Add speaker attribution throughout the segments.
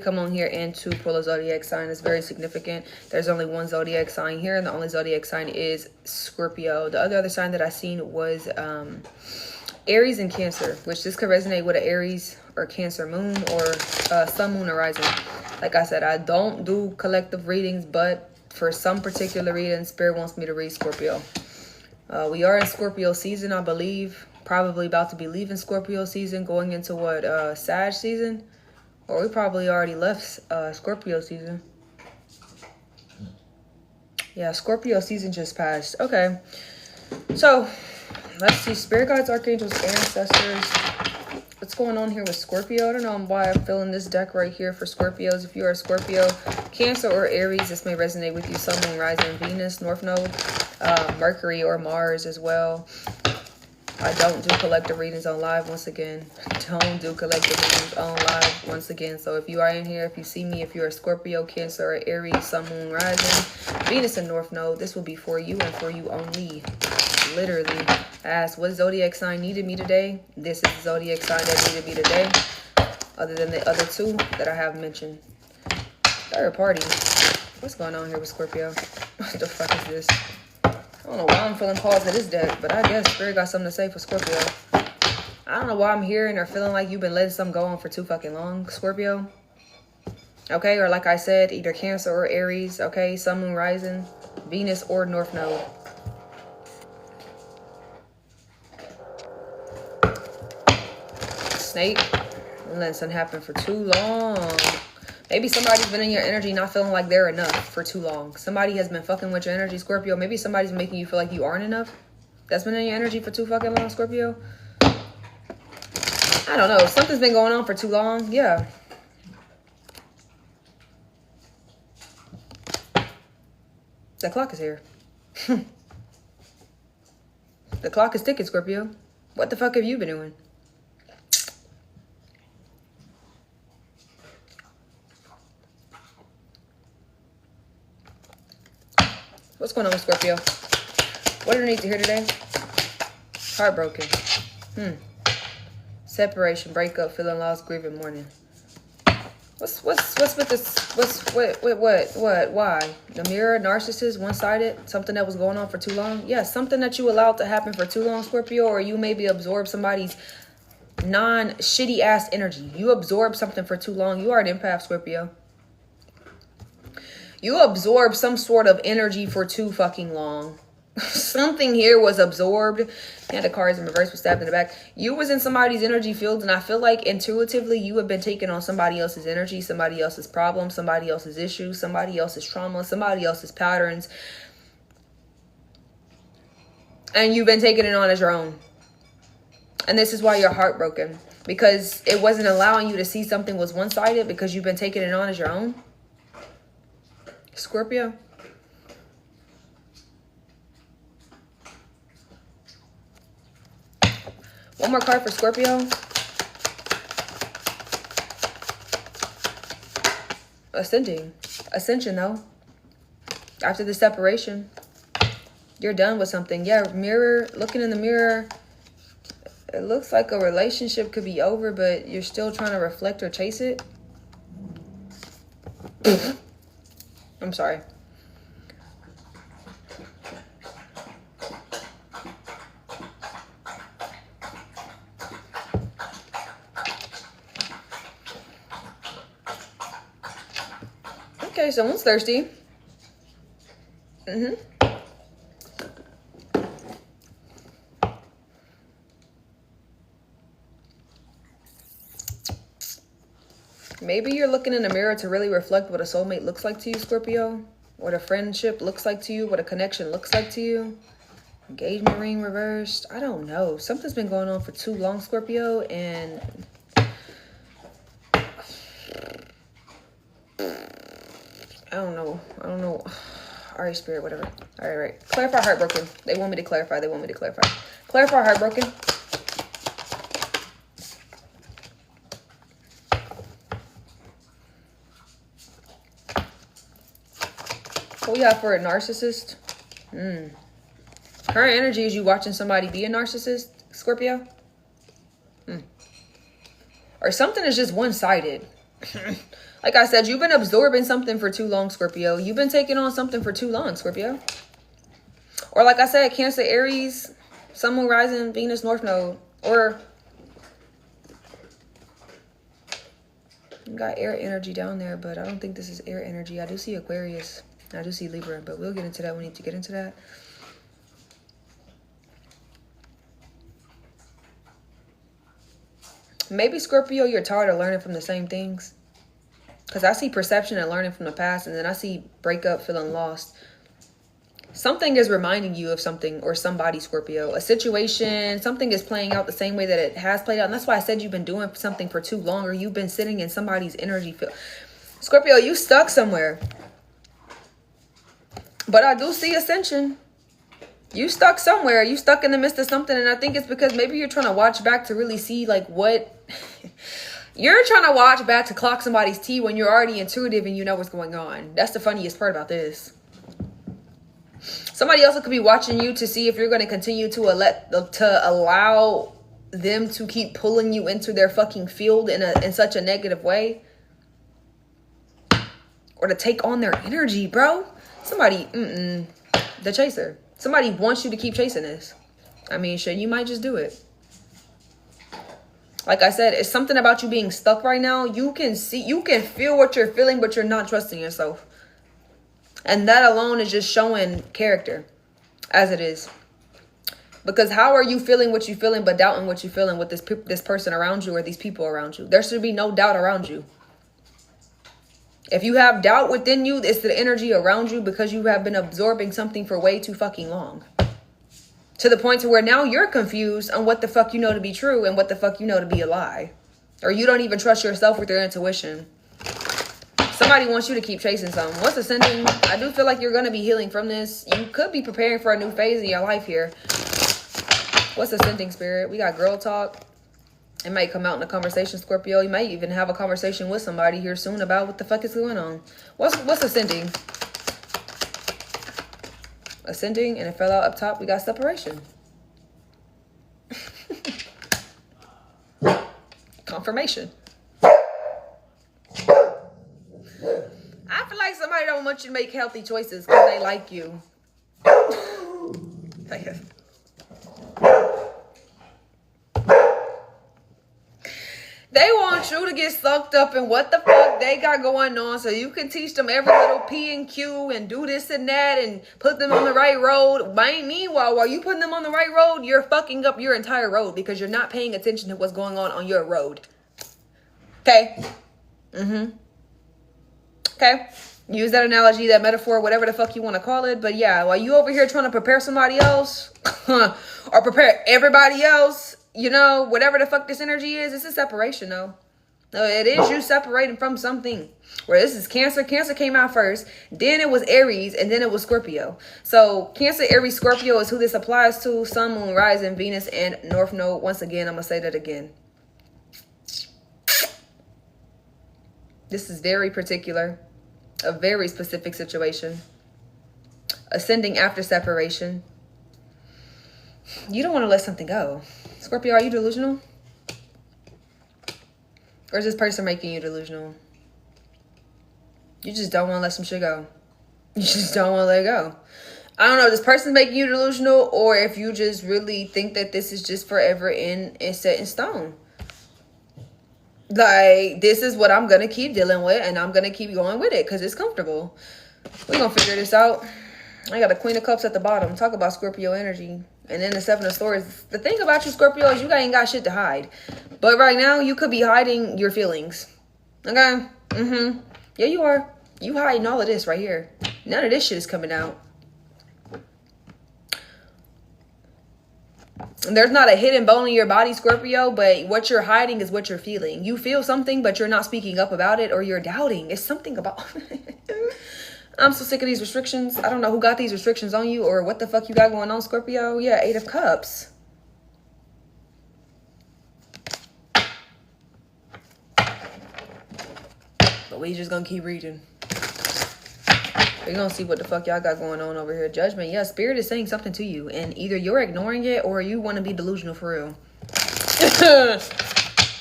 Speaker 1: come on here and to pull a zodiac sign is very significant. There's only one zodiac sign here, and the only zodiac sign is Scorpio. The other sign that I seen was Aries and Cancer, which this could resonate with an Aries or Cancer moon or sun, moon, or rising. Like I said, I don't do collective readings, but for some particular reading, Spirit wants me to read Scorpio. We are in Scorpio season, I believe. Probably about to be leaving Scorpio season, going into what, Sag season? Or we probably already left Scorpio season. Yeah, Scorpio season just passed. Okay. So, let's see. Spirit guides, archangels, ancestors. What's going on here with Scorpio? I don't know why I'm filling this deck right here for Scorpios. If you are a Scorpio, Cancer, or Aries, this may resonate with you. Sun, Moon, Rising, Venus, North Node, Mercury, or Mars as well. I don't do collective readings on live once again. Don't do collective readings on live once again. So if you are in here, if you see me, if you're a Scorpio, Cancer, or Aries, Sun, Moon, Rising, Venus, and North Node, this will be for you and for you only. Literally. Ask what zodiac sign needed me today. This is the zodiac sign that needed me today. Other than the other two that I have mentioned. Third party. What's going on here with Scorpio? What the fuck is this? I don't know why I'm feeling pause at this deck, but I guess Spirit got something to say for Scorpio. I don't know why I'm hearing or feeling like you've been letting something go on for too fucking long, Scorpio. Okay, or like I said, either Cancer or Aries, okay? Sun, Moon, Rising, Venus, or North Node. Snake, letting something happen for too long. Maybe somebody's been in your energy not feeling like they're enough for too long. Somebody has been fucking with your energy, Scorpio. Maybe somebody's making you feel like you aren't enough. That's been in your energy for too fucking long, Scorpio. I don't know. Something's been going on for too long. Yeah. The clock is here. The clock is ticking, Scorpio. What the fuck have you been doing? What's going on with Scorpio? What do they need to hear today? Heartbroken. Separation, breakup, feeling lost, grieving, mourning. What's with this? What? Why? The mirror, narcissist, one-sided, something that was going on for too long? Yeah, something that you allowed to happen for too long, Scorpio, or you maybe absorbed somebody's non-shitty ass energy. You absorbed something for too long. You are an empath, Scorpio. You absorbed some sort of energy for too fucking long. Something here was absorbed. And the cards in reverse was stabbed in the back. You was in somebody's energy field, and I feel like intuitively you have been taking on somebody else's energy, somebody else's problem, somebody else's issues, somebody else's trauma, somebody else's patterns. And you've been taking it on as your own. And this is why you're heartbroken. Because it wasn't allowing you to see something was one-sided because you've been taking it on as your own. Scorpio. One more card for Scorpio. Ascension though. After the separation, you're done with something. Yeah, mirror, looking in the mirror. It looks like a relationship could be over, but you're still trying to reflect or chase it. I'm sorry. Okay, someone's thirsty. Maybe you're looking in the mirror to really reflect what a soulmate looks like to you, Scorpio. What a friendship looks like to you. What a connection looks like to you. Engagement ring reversed. I don't know. Something's been going on for too long, Scorpio. And I don't know. All right, Spirit, whatever. All right. Clarify heartbroken. They want me to clarify. Clarify heartbroken. What we have for a narcissist? Current energy is you watching somebody be a narcissist, Scorpio? Or something is just one-sided. Like I said, you've been absorbing something for too long, Scorpio. You've been taking on something for too long, Scorpio. Or like I said, Cancer, Aries, Sun, Moon, Rising, Venus, North Node. Or you got air energy down there, but I don't think this is air energy. I do see Aquarius. I do see Libra, but we'll get into that. We need to get into that. Maybe, Scorpio, you're tired of learning from the same things. Because I see perception and learning from the past, and then I see breakup, feeling lost. Something is reminding you of something or somebody, Scorpio. A situation, something is playing out the same way that it has played out. And that's why I said you've been doing something for too long, or you've been sitting in somebody's energy field. Scorpio, you stuck somewhere. But I do see ascension. You stuck somewhere. You stuck in the midst of something. And I think it's because maybe you're trying to watch back to really see like what... You're trying to watch back to clock somebody's tea when you're already intuitive and you know what's going on. That's the funniest part about this. Somebody else could be watching you to see if you're going to continue to allow them to keep pulling you into their fucking field in such a negative way. Or to take on their energy, bro. Somebody, the chaser. Somebody wants you to keep chasing this. I mean, shit, you might just do it. Like I said, it's something about you being stuck right now. You can feel what you're feeling, but you're not trusting yourself. And that alone is just showing character as it is. Because how are you feeling what you're feeling, but doubting what you're feeling with this person around you or these people around you? There should be no doubt around you. If you have doubt within you, it's the energy around you because you have been absorbing something for way too fucking long. To the point to where now you're confused on what the fuck you know to be true and what the fuck you know to be a lie. Or you don't even trust yourself with your intuition. Somebody wants you to keep chasing something. What's ascending? I do feel like you're going to be healing from this. You could be preparing for a new phase in your life here. What's ascending, Spirit? We got girl talk. It might come out in a conversation, Scorpio. You might even have a conversation with somebody here soon about what the fuck is going on. What's ascending? Ascending, and it fell out up top. We got separation. Confirmation. I feel like somebody don't want you to make healthy choices because they like you. They want you to get sucked up in what the fuck they got going on so you can teach them every little P and Q and do this and that and put them on the right road. Meanwhile, while you putting them on the right road, you're fucking up your entire road because you're not paying attention to what's going on your road. Okay? Okay? Use that analogy, that metaphor, whatever the fuck you want to call it. But yeah, while you over here trying to prepare somebody else or prepare everybody else, you know, whatever the fuck this energy is, it's a separation, though. No, it is you separating from something. Where this is Cancer. Cancer came out first. Then it was Aries. And then it was Scorpio. So Cancer, Aries, Scorpio is who this applies to. Sun, Moon, Rising, Venus, and North Node. Once again, I'm going to say that again. This is very particular. A very specific situation. Ascending after separation. You don't want to let something go. Scorpio, are you delusional? Or is this person making you delusional? You just don't want to let some shit go. You just don't want to let it go. I don't know if this person's making you delusional or if you just really think that this is just forever and set in stone. Like, this is what I'm going to keep dealing with and I'm going to keep going with it because it's comfortable. We're going to figure this out. I got a Queen of Cups at the bottom. Talk about Scorpio energy. And then the Seven of Swords. The thing about you, Scorpio, is you ain't got shit to hide. But right now, you could be hiding your feelings. Okay? Yeah, you are. You hiding all of this right here. None of this shit is coming out. There's not a hidden bone in your body, Scorpio, but what you're hiding is what you're feeling. You feel something, but you're not speaking up about it, or you're doubting. It's something about... I'm so sick of these restrictions. I don't know who got these restrictions on you or what the fuck you got going on, Scorpio. Yeah, 8 of Cups. But we just gonna keep reading. We're gonna see what the fuck y'all got going on over here. Judgment. Yeah, Spirit is saying something to you. And either you're ignoring it or you want to be delusional for real.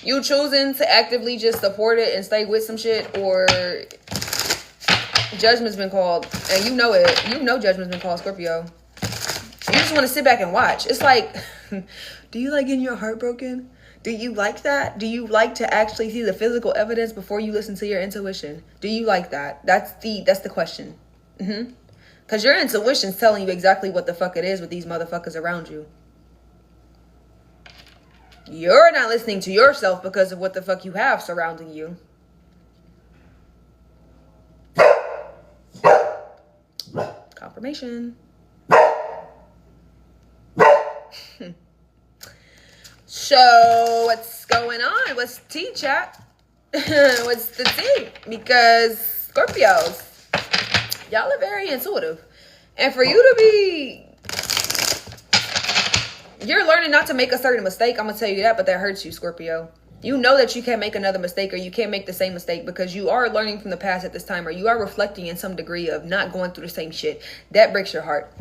Speaker 1: You choosing to actively just support it and stay with some shit, or judgment's been called, and you know it. You know judgment's been called, Scorpio. You just want to sit back and watch. It's like, do you like getting your heart broken? Do you like that? Do you like to actually see the physical evidence before you listen to your intuition? Do you like that? That's the question. Because your intuition's telling you exactly what the fuck it is with these motherfuckers around you. You're not listening to yourself because of what the fuck you have surrounding you. Confirmation. So, what's going on? What's the tea, chat? What's the tea? Because Scorpios, y'all are very intuitive. And for you to be... You're learning not to make a certain mistake. I'm going to tell you that, but that hurts you, Scorpio. You know that you can't make another mistake, or you can't make the same mistake, because you are learning from the past at this time, or you are reflecting in some degree of not going through the same shit. That breaks your heart.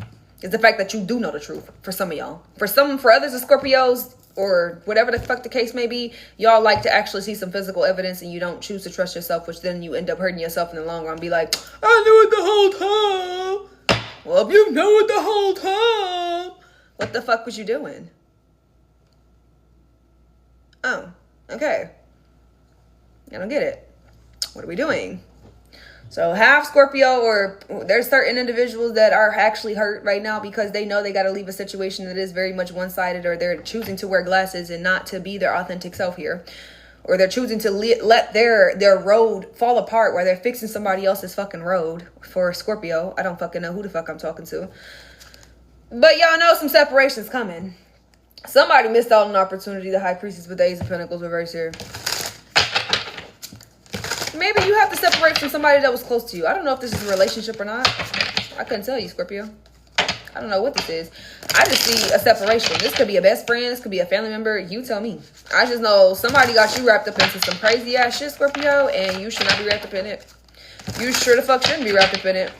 Speaker 1: It's the fact that you do know the truth for some of y'all. For others of Scorpios, or whatever the fuck the case may be, y'all like to actually see some physical evidence, and you don't choose to trust yourself, which then you end up hurting yourself in the long run. Be like, I knew it the whole time. Well, if you know it the whole time, what the fuck was you doing? Oh, okay. I don't get it. What are we doing? So half Scorpio, or there's certain individuals that are actually hurt right now because they know they got to leave a situation that is very much one-sided, or they're choosing to wear glasses and not to be their authentic self here. Or they're choosing to let their road fall apart while they're fixing somebody else's fucking road. For Scorpio, I don't fucking know who the fuck I'm talking to. But y'all know some separation's coming. Somebody missed out on an opportunity. The High Priestess with the Ace of Pentacles reverse here. Maybe you have to separate from somebody that was close to you. I don't know if this is a relationship or not. I couldn't tell you, Scorpio. I don't know what this is. I just see a separation. This could be a best friend. This could be a family member. You tell me. I just know somebody got you wrapped up into some crazy ass shit, Scorpio, and you should not be wrapped up in it. You sure the fuck shouldn't be wrapped up in it.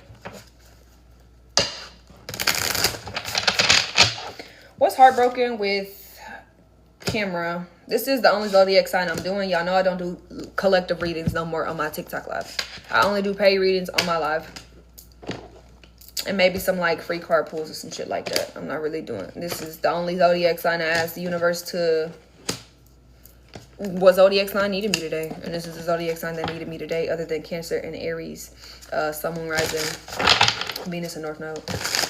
Speaker 1: What's heartbroken with camera? This is the only zodiac sign I'm doing. Y'all know I don't do collective readings no more on my TikTok live. I only do paid readings on my live. And maybe some like free card pulls or some shit like that. I'm not really doing. This is the only zodiac sign I asked the universe to... What zodiac sign needed me today? And this is the zodiac sign that needed me today, other than Cancer and Aries. Sun, Moon, Rising, Venus, and North Node.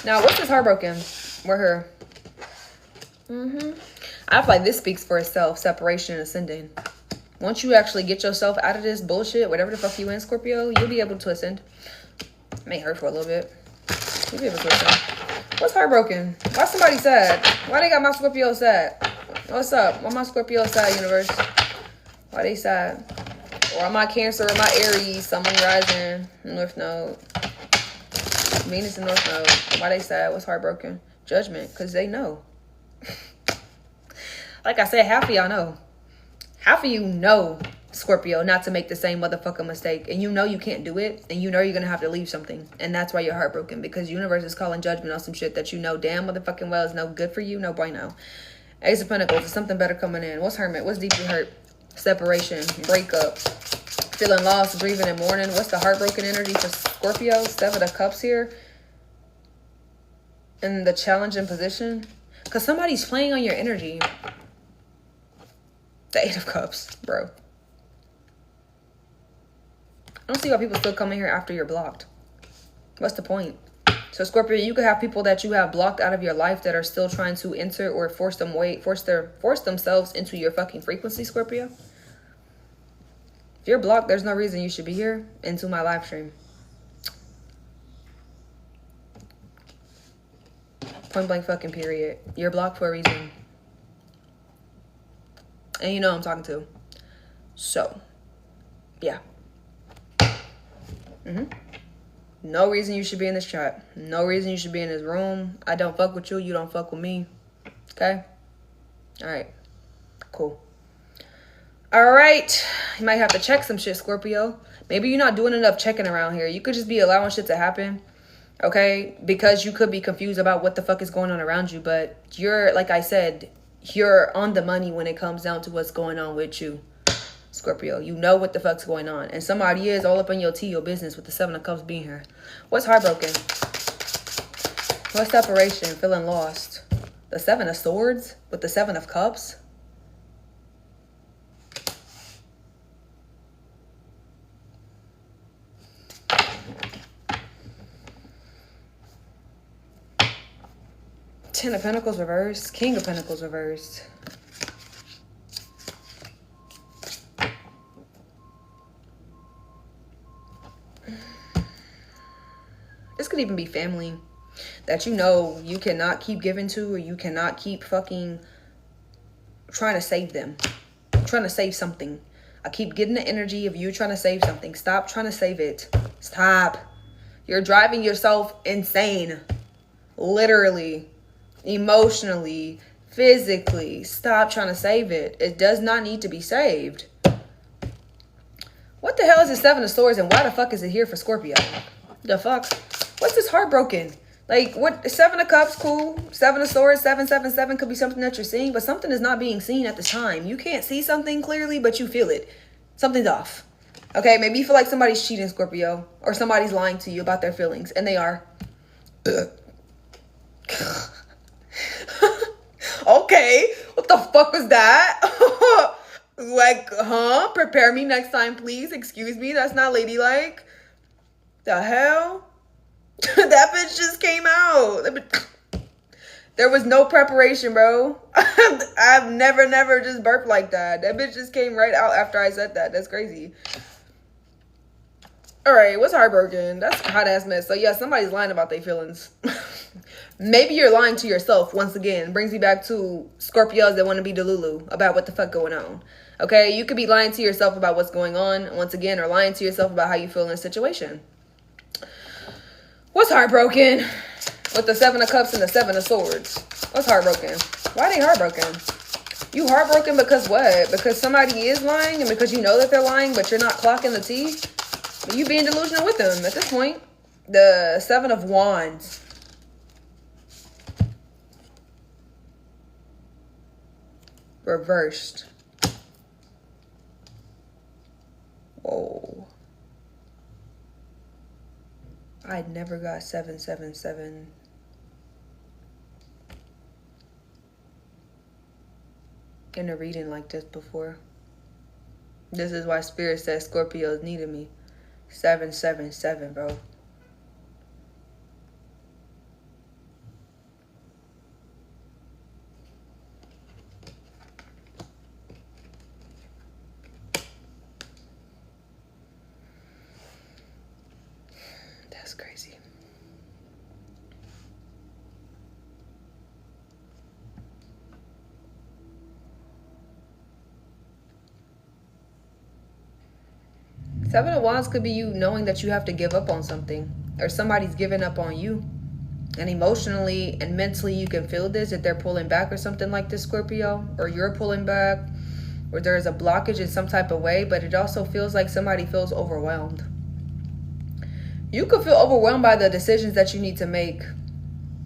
Speaker 1: Now, what's this heartbroken? We're here. I feel like this speaks for itself. Separation and ascending. Once you actually get yourself out of this bullshit, whatever the fuck you in, Scorpio, you'll be able to ascend. It may hurt for a little bit. You'll be able to ascend. What's heartbroken? Why somebody sad? Why they got my Scorpio sad? What's up? Why my Scorpio sad, universe? Why they sad? Or am I Cancer or am I Aries? Someone rising. North Node. Venus and North Node. Why they sad? What's heartbroken? Judgment. Because they know. Like I said, half of y'all know. Half of you know, Scorpio, not to make the same motherfucking mistake. And you know you can't do it. And you know you're going to have to leave something. And that's why you're heartbroken. Because universe is calling judgment on some shit that you know damn motherfucking well is no good for you. No bueno. Ace of Pentacles. Is something better coming in. What's hermit? What's deeply hurt? Separation. Breakup. Feeling lost. Grieving and mourning. What's the heartbroken energy for Scorpio? Seven of Cups here. In the challenging position. Because somebody's playing on your energy. The Eight of Cups, bro. I don't see why people still come in here after you're blocked. What's the point? So Scorpio, you could have people that you have blocked out of your life that are still trying to enter or force themselves into your fucking frequency, Scorpio. If you're blocked, there's no reason you should be here into my live stream. Point blank fucking period. You're blocked for a reason. And you know who I'm talking to. So, yeah. No reason you should be in this chat. No reason you should be in this room. I don't fuck with you. You don't fuck with me. Okay? Alright. Cool. Alright. You might have to check some shit, Scorpio. Maybe you're not doing enough checking around here. You could just be allowing shit to happen. Okay? Because you could be confused about what the fuck is going on around you. But you're, like I said, you're on the money when it comes down to what's going on with you, Scorpio. You know what the fuck's going on. And somebody is all up in your tea, your business, with the 7 of Cups being here. What's heartbroken? What's separation? Feeling lost? The 7 of Swords with the 7 of Cups? Ten of Pentacles reversed. King of Pentacles reversed. This could even be family that you know you cannot keep giving to, or you cannot keep fucking trying to save them. Trying to save something. I keep getting the energy of you trying to save something. Stop trying to save it. Stop. You're driving yourself insane. Literally. Emotionally. Physically. Stop trying to save it. It does not need to be saved. What the hell is the 7 of Swords, and why the fuck is it here for Scorpio? The fuck? What's this heartbroken? Like, what? 7 of Cups, cool. 7 of Swords, 777 could be something that you're seeing, but something is not being seen at this time. You can't see something clearly, but you feel it. Something's off. Okay, maybe you feel like somebody's cheating, Scorpio, or somebody's lying to you about their feelings, and they are. Okay, what the fuck was that? Like, huh? Prepare me next time, please. Excuse me, that's not ladylike. The hell? That bitch just came out. There was no preparation, bro. I've never just burped like that. That bitch just came right out after I said that. That's crazy. All right, what's heartbroken? That's a hot ass mess. So yeah, somebody's lying about their feelings. Maybe you're lying to yourself once again. Brings you back to Scorpios that want to be Delulu about what the fuck going on. Okay, you could be lying to yourself about what's going on once again, or lying to yourself about how you feel in a situation. What's heartbroken? With the 7 of Cups and the 7 of Swords. What's heartbroken? Why are they heartbroken? You heartbroken because what? Because somebody is lying, and because you know that they're lying, but you're not clocking the tea? You being delusional with them at this point. The 7 of Wands. Reversed. Whoa. I never got 777. In a reading like this before. This is why Spirit says Scorpios needed me. 777, bro. That's crazy. Seven of Wands could be you knowing that you have to give up on something, or somebody's giving up on you. And emotionally and mentally you can feel this, that they're pulling back or something like this, Scorpio, or you're pulling back, or there's a blockage in some type of way. But it also feels like somebody feels overwhelmed. You could feel overwhelmed by the decisions that you need to make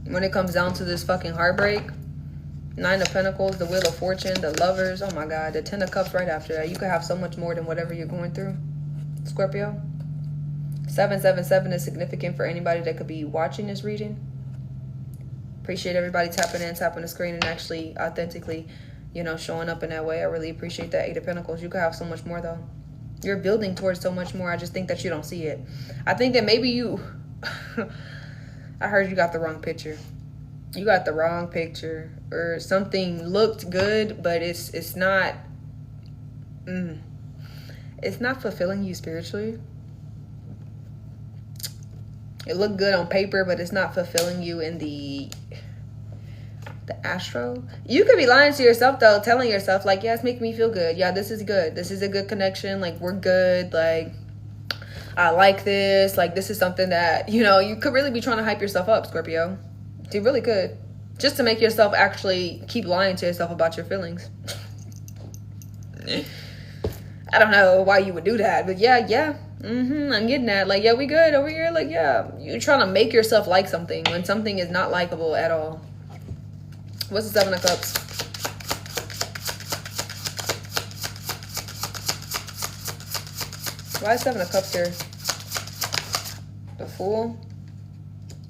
Speaker 1: when it comes down to this fucking heartbreak. 9 of Pentacles, the Wheel of Fortune, the Lovers. Oh my God, the 10 of Cups right after that. You could have so much more than whatever you're going through, Scorpio. 777 is significant for anybody that could be watching this reading. Appreciate everybody tapping in, tapping the screen, and actually authentically, you know, showing up in that way. I really appreciate that. 8 of Pentacles. You could have so much more though. You're building towards so much more. I just think that you don't see it. I think that maybe you I heard you got the wrong picture. You got the wrong picture, or something looked good, but it's not it's not fulfilling you spiritually. It looked good on paper, but it's not fulfilling you in the astro. You could be lying to yourself though, telling yourself like, yeah, it's making me feel good. Yeah, this is good. This is a good connection. Like, we're good. Like, I like this. Like, this is something that, you know, you could really be trying to hype yourself up, Scorpio. You really could. Just to make yourself actually keep lying to yourself about your feelings. I don't know why you would do that, but yeah. I'm getting that. Like, yeah, we good over here. Like, yeah, you're trying to make yourself like something when something is not likable at all. What's the 7 of Cups? Why is 7 of Cups here? The Fool.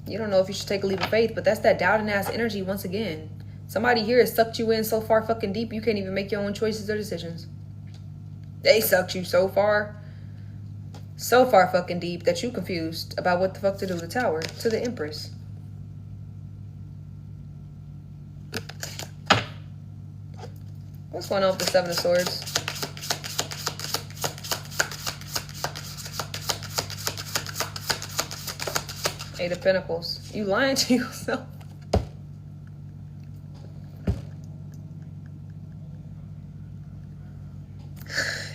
Speaker 1: You don't know if you should take a leap of faith, but that's that doubting ass energy once again. Somebody here has sucked you in so far fucking deep, you can't even make your own choices or decisions. They sucked you so far fucking deep that you confused about what the fuck to do. The Tower to the Empress. What's going on with the 7 of Swords? Eight of Pentacles. You lying to yourself.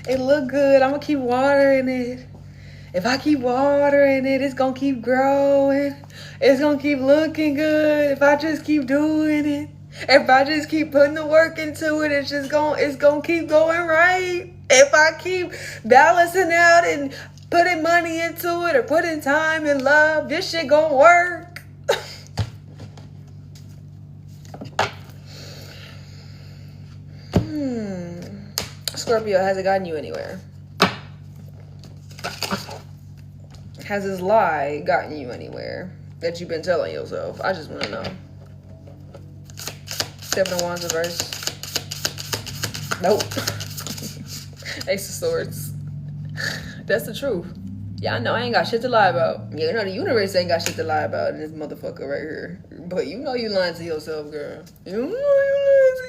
Speaker 1: It look good. I'm gonna keep watering it. If I keep watering it, it's gonna keep growing. It's gonna keep looking good. If I just keep doing it. If I just keep putting the work into it, it's gonna keep going right. If I keep balancing out and putting money into it or putting time and love, this shit gonna work. Scorpio, has it gotten you anywhere? Has this lie gotten you anywhere that you've been telling yourself? I just want to know. 7 of Wands reverse. Nope. Ace of Swords. That's the truth. Yeah, I know I ain't got shit to lie about. You know the universe ain't got shit to lie about in this motherfucker right here. But you know you lying to yourself, girl. You know you lying to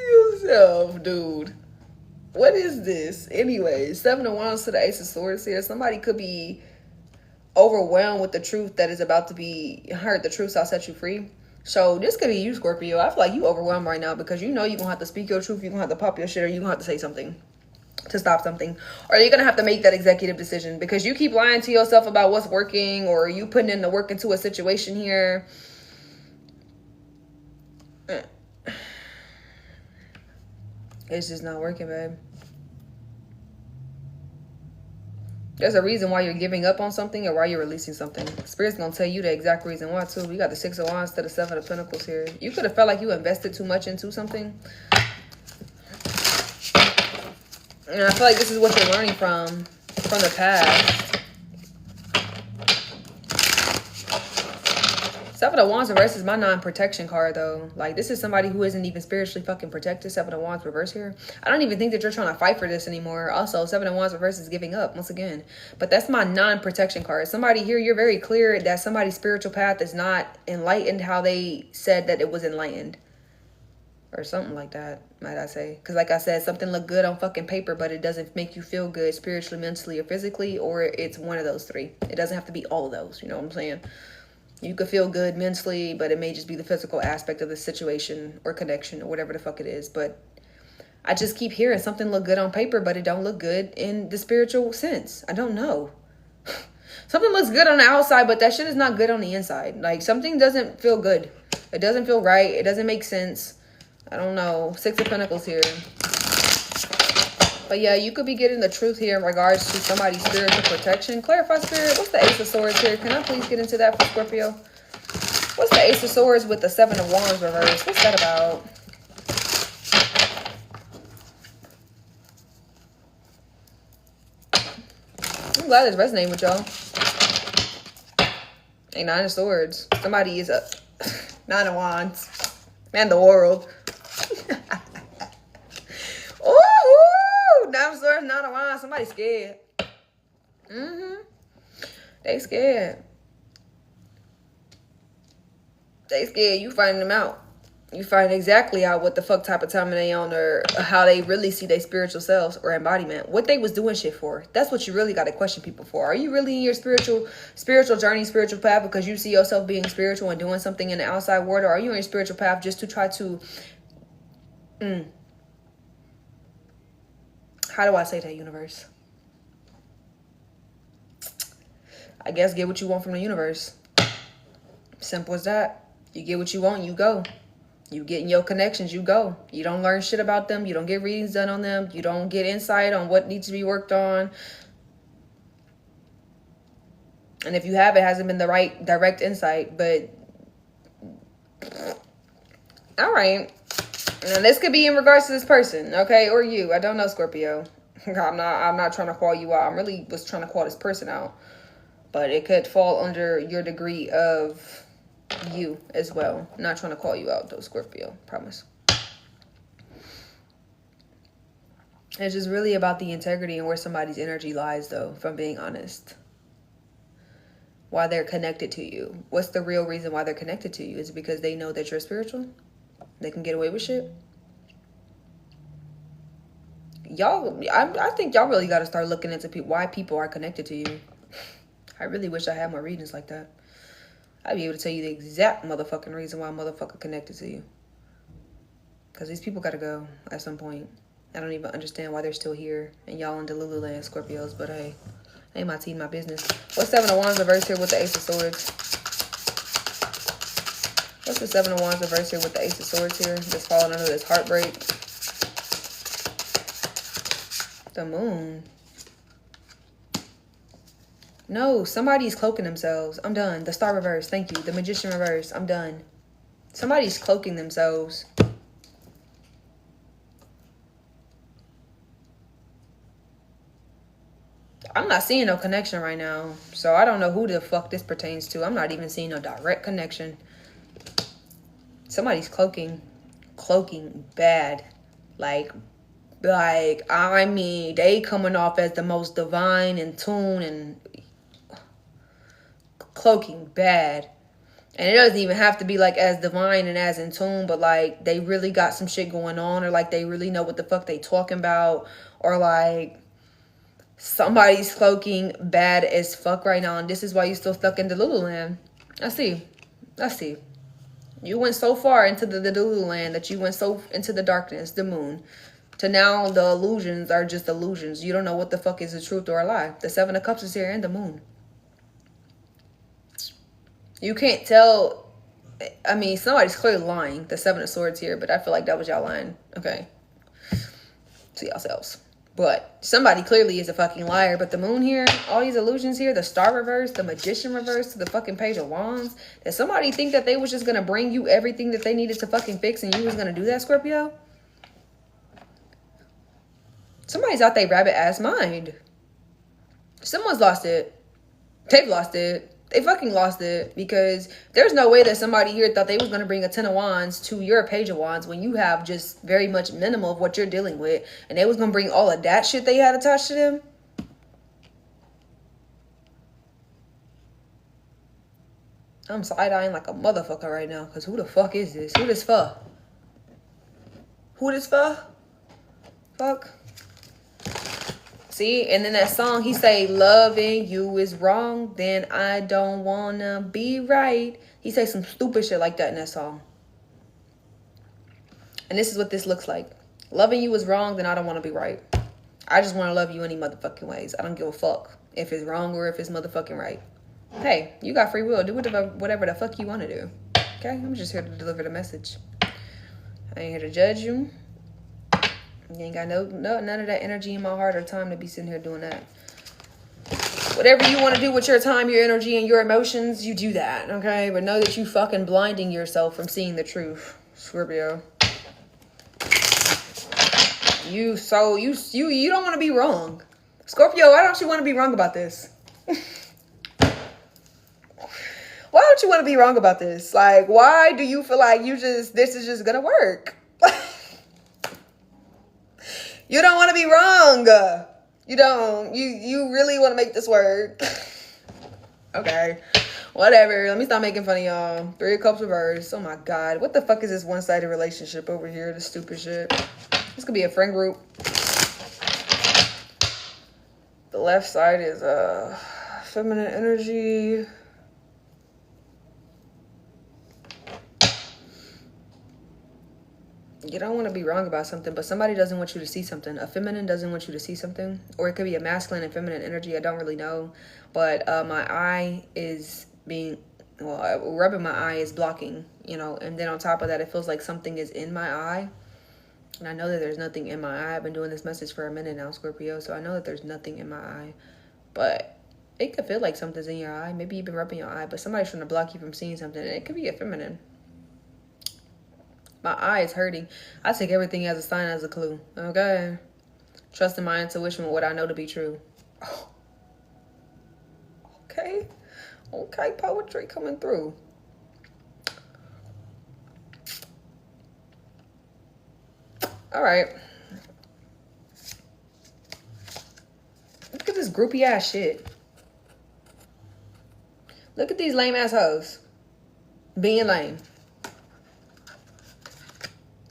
Speaker 1: yourself, dude. What is this? Anyways, 7 of Wands to the Ace of Swords here. Somebody could be overwhelmed with the truth that is about to be heard. The truth shall set you free. So this could be you, Scorpio. I feel like you overwhelmed right now because you know you're going to have to speak your truth. You're going to have to pop your shit, or you're going to have to say something to stop something. Or you're going to have to make that executive decision because you keep lying to yourself about what's working, or you putting in the work into a situation here. It's just not working, babe. There's a reason why you're giving up on something or why you're releasing something. Spirit's going to tell you the exact reason why, too. We got the 6 of Wands to the 7 of Pentacles here. You could have felt like you invested too much into something. And I feel like this is what you're learning from the past. 7 of Wands reverse is my non-protection card, though. Like, this is somebody who isn't even spiritually fucking protected. 7 of Wands reverse here. I don't even think that you're trying to fight for this anymore. Also, 7 of Wands reverse is giving up once again. But that's my non-protection card. Somebody here, you're very clear that somebody's spiritual path is not enlightened how they said that it was enlightened. Or something like that, might I say. Because like I said, something look good on fucking paper, but it doesn't make you feel good spiritually, mentally, or physically. Or it's one of those three. It doesn't have to be all of those. You know what I'm saying? You could feel good mentally, but it may just be the physical aspect of the situation or connection or whatever the fuck it is. But I just keep hearing something look good on paper, but it don't look good in the spiritual sense. I don't know. Something looks good on the outside, but that shit is not good on the inside. Like, something doesn't feel good. It doesn't feel right. It doesn't make sense. I don't know. 6 of Pentacles here. But yeah, you could be getting the truth here in regards to somebody's spiritual protection. Clarify, Spirit. What's the Ace of Swords here? Can I please get into that for Scorpio? What's the Ace of Swords with the 7 of Wands reverse? What's that about? I'm glad it's resonating with y'all. A 9 of Swords. Somebody is a 9 of Wands. Man, the world. Ooh, 9 of Swords, 9 of Wands. Somebody scared. They scared. They scared. You finding them out. You find exactly out what the fuck type of time they on, or how they really see their spiritual selves or embodiment. What they was doing shit for. That's what you really got to question people for. Are you really in your spiritual journey, spiritual path because you see yourself being spiritual and doing something in the outside world? Or are you on your spiritual path just to try to... How do I say that, universe? I guess get what you want from the universe. Simple as that. You get what you want, you go. You get in your connections, you go. You don't learn shit about them. You don't get readings done on them. You don't get insight on what needs to be worked on. And if you have, it hasn't been the right direct insight. But, all right. Now, this could be in regards to this person, okay? Or you. I don't know, Scorpio. I'm not trying to call you out. I'm really was trying to call this person out. But it could fall under your degree of you as well. I'm not trying to call you out though, Scorpio. Promise. It's just really about the integrity and where somebody's energy lies though, if I'm being honest. Why they're connected to you. What's the real reason why they're connected to you? Is it because they know that you're spiritual? They can get away with shit? Y'all, I think y'all really got to start looking into why people are connected to you. I really wish I had more readings like that. I'd be able to tell you the exact motherfucking reason why a motherfucker connected to you. Because these people got to go at some point. I don't even understand why they're still here. And y'all in Delulu land, Scorpios. But hey, ain't my tea, my business. What's 7 of Wands reversed here with the Ace of Swords? What's the 7 of Wands reversed here with the Ace of Swords here? Just falling under this heartbreak. The Moon. No, somebody's cloaking themselves. I'm done. The Star reverse. Thank you. The Magician reverse. I'm done. Somebody's cloaking themselves. I'm not seeing no connection right now. So I don't know who the fuck this pertains to. I'm not even seeing no direct connection. Somebody's cloaking. Cloaking bad. Like, I mean, they coming off as the most divine in tune and cloaking bad. And it doesn't even have to be like as divine and as in tune, but like they really got some shit going on, or like they really know what the fuck they talking about, or like somebody's cloaking bad as fuck right now, and this is why you still stuck in the Lululand. I see. You went so far into the Lululand that you went so into the darkness, the moon, to now the illusions are just illusions. You don't know what the fuck is the truth or a lie. The 7 of Cups is here and the moon. You can't tell. I mean, somebody's clearly lying. The 7 of Swords here, but I feel like that was y'all lying. Okay. To yourselves. But somebody clearly is a fucking liar. But the moon here, all these illusions here, the Star reverse, the Magician reverse, to the fucking Page of Wands. Did somebody think that they was just going to bring you everything that they needed to fucking fix and you was going to do that, Scorpio? Somebody's out their rabbit ass mind. Someone's lost it. They've lost it. They fucking lost it, because there's no way that somebody here thought they was going to bring a 10 of Wands to your Page of Wands when you have just very much minimal of what you're dealing with, and they was going to bring all of that shit they had attached to them. I'm side-eyeing like a motherfucker right now, because who the fuck is this? Who this for? Who this for? Fuck. See, and then that song, he say, loving you is wrong, then I don't wanna be right. He say some stupid shit like that in that song. And this is what this looks like. Loving you is wrong, then I don't want to be right. I just want to love you any motherfucking ways. I don't give a fuck if it's wrong or if it's motherfucking right. Hey, you got free will. Do whatever the fuck you want to do. Okay? I'm just here to deliver the message. I ain't here to judge you. You ain't got none of that energy in my heart or time to be sitting here doing that. Whatever you want to do with your time, your energy, and your emotions, you do that, okay? But know that you fucking blinding yourself from seeing the truth, Scorpio. You don't want to be wrong. Scorpio, why don't you want to be wrong about this? Why don't you want to be wrong about this? Like, why do you feel like this is just gonna work? You don't want to be wrong. You don't. You really want to make this work. Okay. Whatever. Let me stop making fun of y'all. 3 of Cups reversed. Oh my God. What the fuck is this one-sided relationship over here? This stupid shit. This could be a friend group. The left side is feminine energy. You don't want to be wrong about something, but somebody doesn't want you to see something. A feminine doesn't want you to see something. Or it could be a masculine and feminine energy. I don't really know. But my eye is rubbing my eye is blocking, And then on top of that, it feels like something is in my eye. And I know that there's nothing in my eye. I've been doing this message for a minute now, Scorpio. So I know that there's nothing in my eye. But it could feel like something's in your eye. Maybe you've been rubbing your eye, but somebody's trying to block you from seeing something. And it could be a feminine. My eye is hurting. I take everything as a sign, as a clue. Okay? Trusting my intuition with what I know to be true. Oh. Okay. Okay, poetry coming through. All right. Look at this groupie ass shit. Look at these lame ass hoes. Being lame.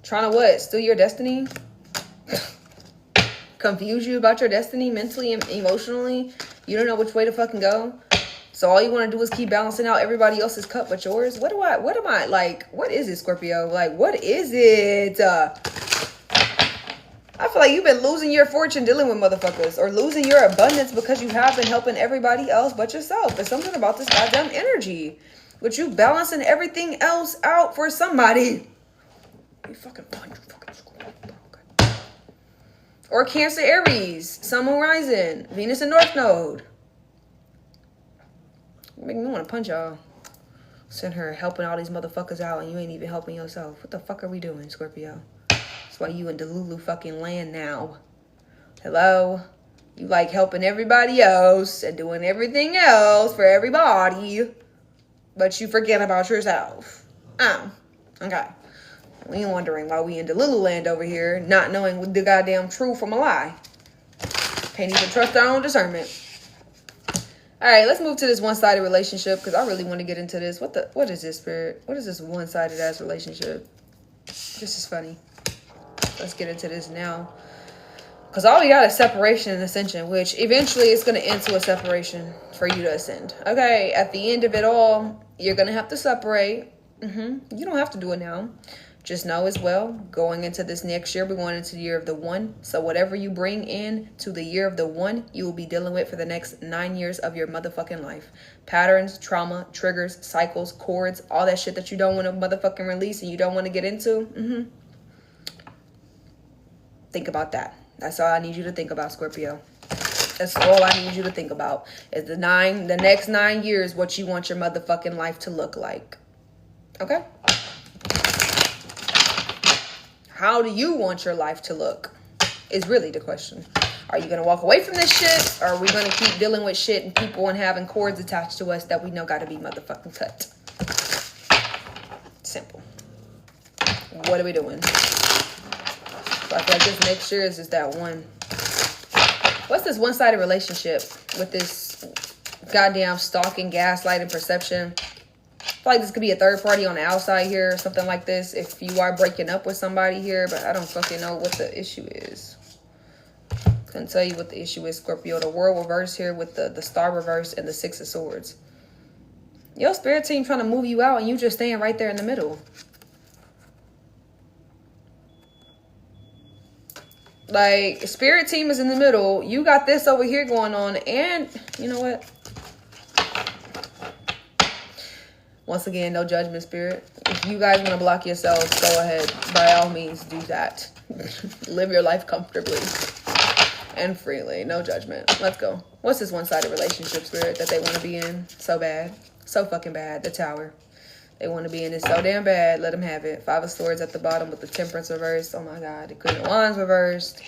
Speaker 1: Trying to what? Steal your destiny? Confuse you about your destiny mentally and emotionally? You don't know which way to fucking go? So all you want to do is keep balancing out everybody else's cup but yours? What am I, like, what is it, Scorpio? Like, what is it? I feel like you've been losing your fortune dealing with motherfuckers, or losing your abundance because you have been helping everybody else but yourself. There's something about this goddamn energy. With you balancing everything else out for somebody. You fucking punch, you fucking Scorpio. Okay. Or Cancer, Aries, Sun, Moon, Rising, Venus and North Node. Make me want to punch y'all. Send her helping all these motherfuckers out and you ain't even helping yourself. What the fuck are we doing, Scorpio? That's why you in Delulu fucking land now. Hello? You like helping everybody else and doing everything else for everybody. But you forget about yourself. Oh, okay. We ain't wondering why we in Delulu land over here, not knowing the goddamn truth from a lie. Can't even trust our own discernment. All right, let's move to this one-sided relationship because I really want to get into this. What is this, Spirit? What is this one-sided ass relationship? This is funny. Let's get into this now. Because all we got is separation and ascension, which eventually is going to end to a separation for you to ascend. Okay, at the end of it all, you're going to have to separate. You don't have to do it now. Just know as well, going into this next year, we're going into the year of the one. So whatever you bring in to the year of the one, you will be dealing with for the next 9 years of your motherfucking life. Patterns, trauma, triggers, cycles, cords, all that shit that you don't want to motherfucking release and you don't want to get into. Think about that. That's all I need you to think about, Scorpio. That's all I need you to think about. Is the next 9 years what you want your motherfucking life to look like. Okay? How do you want your life to look? Is really the question. Are you going to walk away from this shit? Or are we going to keep dealing with shit and people and having cords attached to us that we know got to be motherfucking cut? Simple. What are we doing? So I feel like this next year is just that one. What's this one-sided relationship with this goddamn stalking, gaslighting, perception? I feel like this could be a third party on the outside here or something like this if you are breaking up with somebody here, but I don't fucking know what the issue is. Couldn't tell you what the issue is, Scorpio. The world reverse here with the star reverse and the 6 of swords. Your spirit team trying to move you out and you just staying right there in the middle. Like, spirit team is in the middle. You got this over here going on. And you know what? Once again, no judgment, spirit. If you guys want to block yourselves, go ahead. By all means, do that. Live your life comfortably and freely. No judgment. Let's go. What's this one-sided relationship, spirit, that they want to be in so bad? So fucking bad. The Tower. They want to be in it so damn bad. Let them have it. 5 of Swords at the bottom with the Temperance reversed. Oh my God. The Queen of Wands reversed.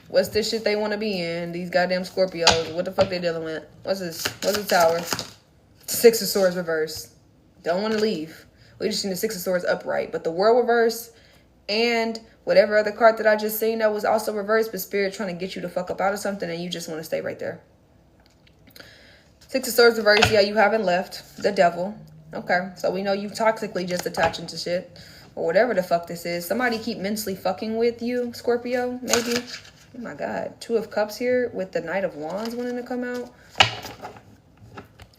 Speaker 1: What's this shit they want to be in? These goddamn Scorpios. What the fuck they dealing with? What's this? What's the Tower? 6 of Swords reversed. Don't want to leave. We just seen the 6 of Swords upright. But the World reversed and whatever other card that I just seen that was also reversed, but spirit trying to get you to fuck up out of something and you just want to stay right there. 6 of Swords reversed. Yeah, you haven't left. The Devil. Okay, so we know you toxically just attaching to shit. Or whatever the fuck this is. Somebody keep mentally fucking with you, Scorpio, maybe. Oh my God. 2 of Cups here with the Knight of Wands wanting to come out.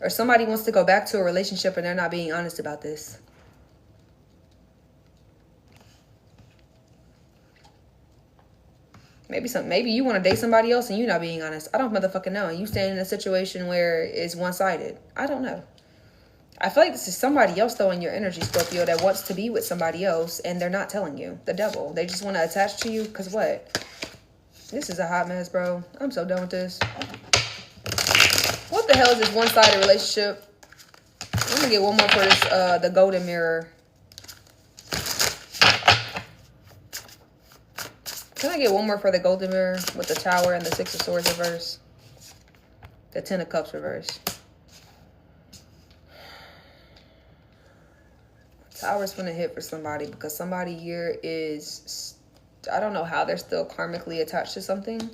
Speaker 1: Or somebody wants to go back to a relationship and they're not being honest about this. Maybe you want to date somebody else and you're not being honest. I don't motherfucking know. And you stand in a situation where it's one-sided. I don't know. I feel like this is somebody else though in your energy, Scorpio, that wants to be with somebody else and they're not telling you. The Devil. They just want to attach to you because what? This is a hot mess, bro. I'm so done with this. What the hell is this one-sided relationship? I'm going to get one more for this, the Golden Mirror. Can I get one more for the golden mirror with the tower and the 6 of swords reverse? The 10 of cups reverse. Tower's gonna hit for somebody because somebody here is, I don't know how they're still karmically attached to something,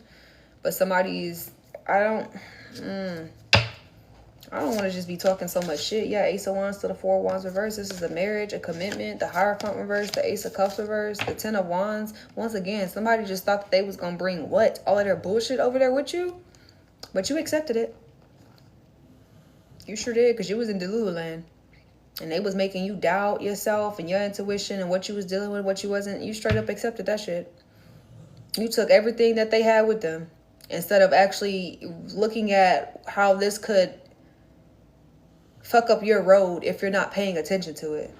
Speaker 1: but somebody's, I don't want to just be talking so much shit. Yeah, Ace of Wands to the 4 of Wands reverse. This is a marriage, a commitment, the Hierophant reverse, the Ace of Cups reverse, the 10 of Wands. Once again, somebody just thought that they was going to bring what? All of their bullshit over there with you? But you accepted it. You sure did, because you was in Delulu land. And they was making you doubt yourself and your intuition and what you was dealing with, what you wasn't. You straight up accepted that shit. You took everything that they had with them instead of actually looking at how this could fuck up your road if you're not paying attention to it.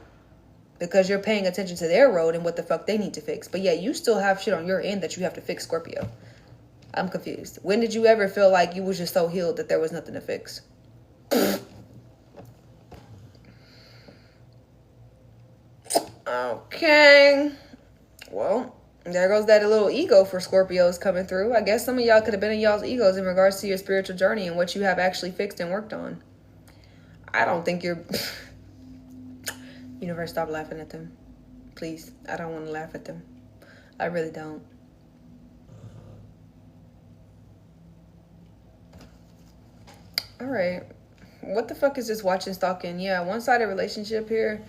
Speaker 1: Because you're paying attention to their road and what the fuck they need to fix. But yeah, you still have shit on your end that you have to fix, Scorpio. I'm confused. When did you ever feel like you was just so healed that there was nothing to fix? Okay. Well, there goes that little ego for Scorpios coming through. I guess some of y'all could have been in y'all's egos in regards to your spiritual journey and what you have actually fixed and worked on. I don't think you're... Universe, stop laughing at them. Please. I don't want to laugh at them. I really don't. Alright. What the fuck is this watching stalking? Yeah, one-sided relationship here.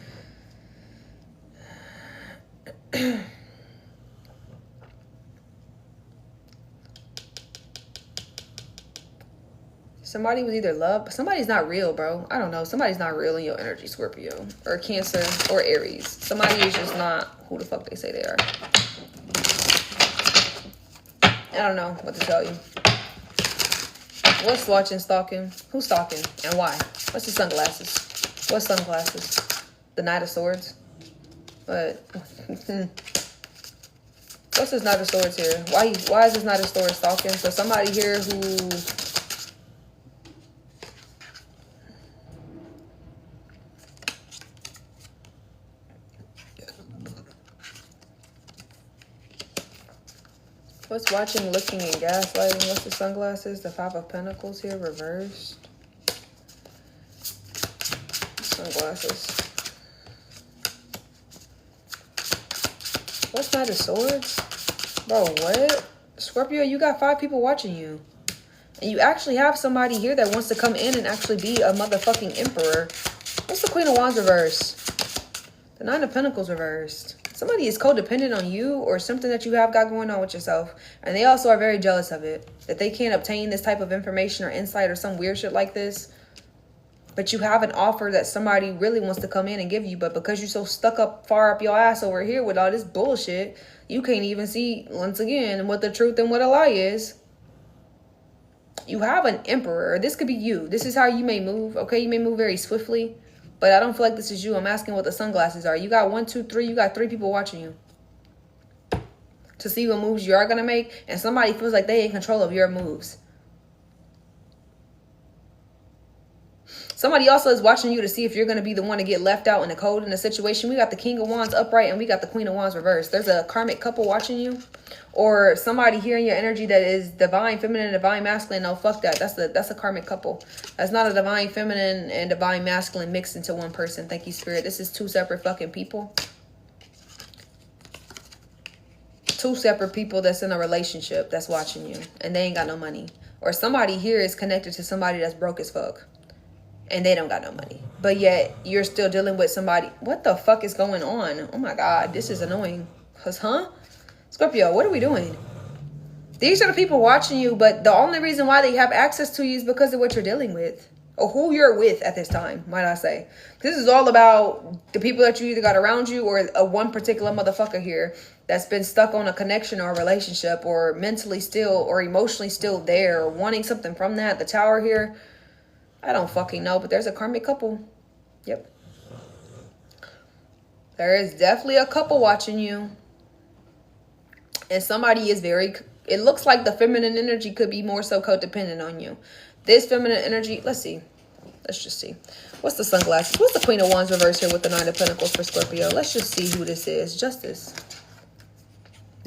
Speaker 1: Somebody was either love. Somebody's not real, bro. I don't know. Somebody's not real in your energy, Scorpio. Or Cancer or Aries. Somebody is just not who the fuck they say they are. I don't know what to tell you. What's watching stalking? Who's stalking? And why? What's the sunglasses? What sunglasses? The Knight of Swords? What? What's this Knight of Swords here? Why is this Knight of Swords stalking? So somebody here who... What's watching, looking, and gaslighting? What's the sunglasses? The 5 of Pentacles here, reversed. Sunglasses. What's Knight of Swords? Bro, what? Scorpio, you got 5 people watching you. And you actually have somebody here that wants to come in and actually be a motherfucking emperor. What's the Queen of Wands reversed? The 9 of Pentacles reversed. Somebody is codependent on you or something that you have got going on with yourself. And they also are very jealous of it. That they can't obtain this type of information or insight or some weird shit like this. But you have an offer that somebody really wants to come in and give you. But because you're so stuck up far up your ass over here with all this bullshit, you can't even see, once again, what the truth and what a lie is. You have an emperor. This could be you. This is how you may move. Okay, you may move very swiftly. But I don't feel like this is you. I'm asking what the sunglasses are. You got 1, 2, 3. You got 3 people watching you. To see what moves you are going to make. And somebody feels like they in control of your moves. Somebody also is watching you to see if you're going to be the one to get left out in the cold in a situation. We got the King of Wands upright and we got the Queen of Wands reversed. There's a karmic couple watching you. Or somebody here in your energy that is divine feminine and divine masculine. No, fuck that. That's a karmic couple. That's not a divine feminine and divine masculine mixed into one person. Thank you, Spirit. This is 2 separate fucking people. 2 separate people that's in a relationship that's watching you. And they ain't got no money. Or somebody here is connected to somebody that's broke as fuck. And they don't got no money. But yet, you're still dealing with somebody. What the fuck is going on? Oh my God, this is annoying. Cause, Scorpio, what are we doing? These are the people watching you, but the only reason why they have access to you is because of what you're dealing with. Or who you're with at this time, might I say. This is all about the people that you either got around you or a one particular motherfucker here that's been stuck on a connection or a relationship or mentally still or emotionally still there or wanting something from that. The Tower here. I don't fucking know, but there's a karmic couple. Yep. There is definitely a couple watching you. And somebody is very... It looks like the feminine energy could be more so codependent on you. This feminine energy... Let's see. Let's just see. What's the sunglasses? What's the Queen of Wands reverse here with the 9 of Pentacles for Scorpio? Let's just see who this is. Justice.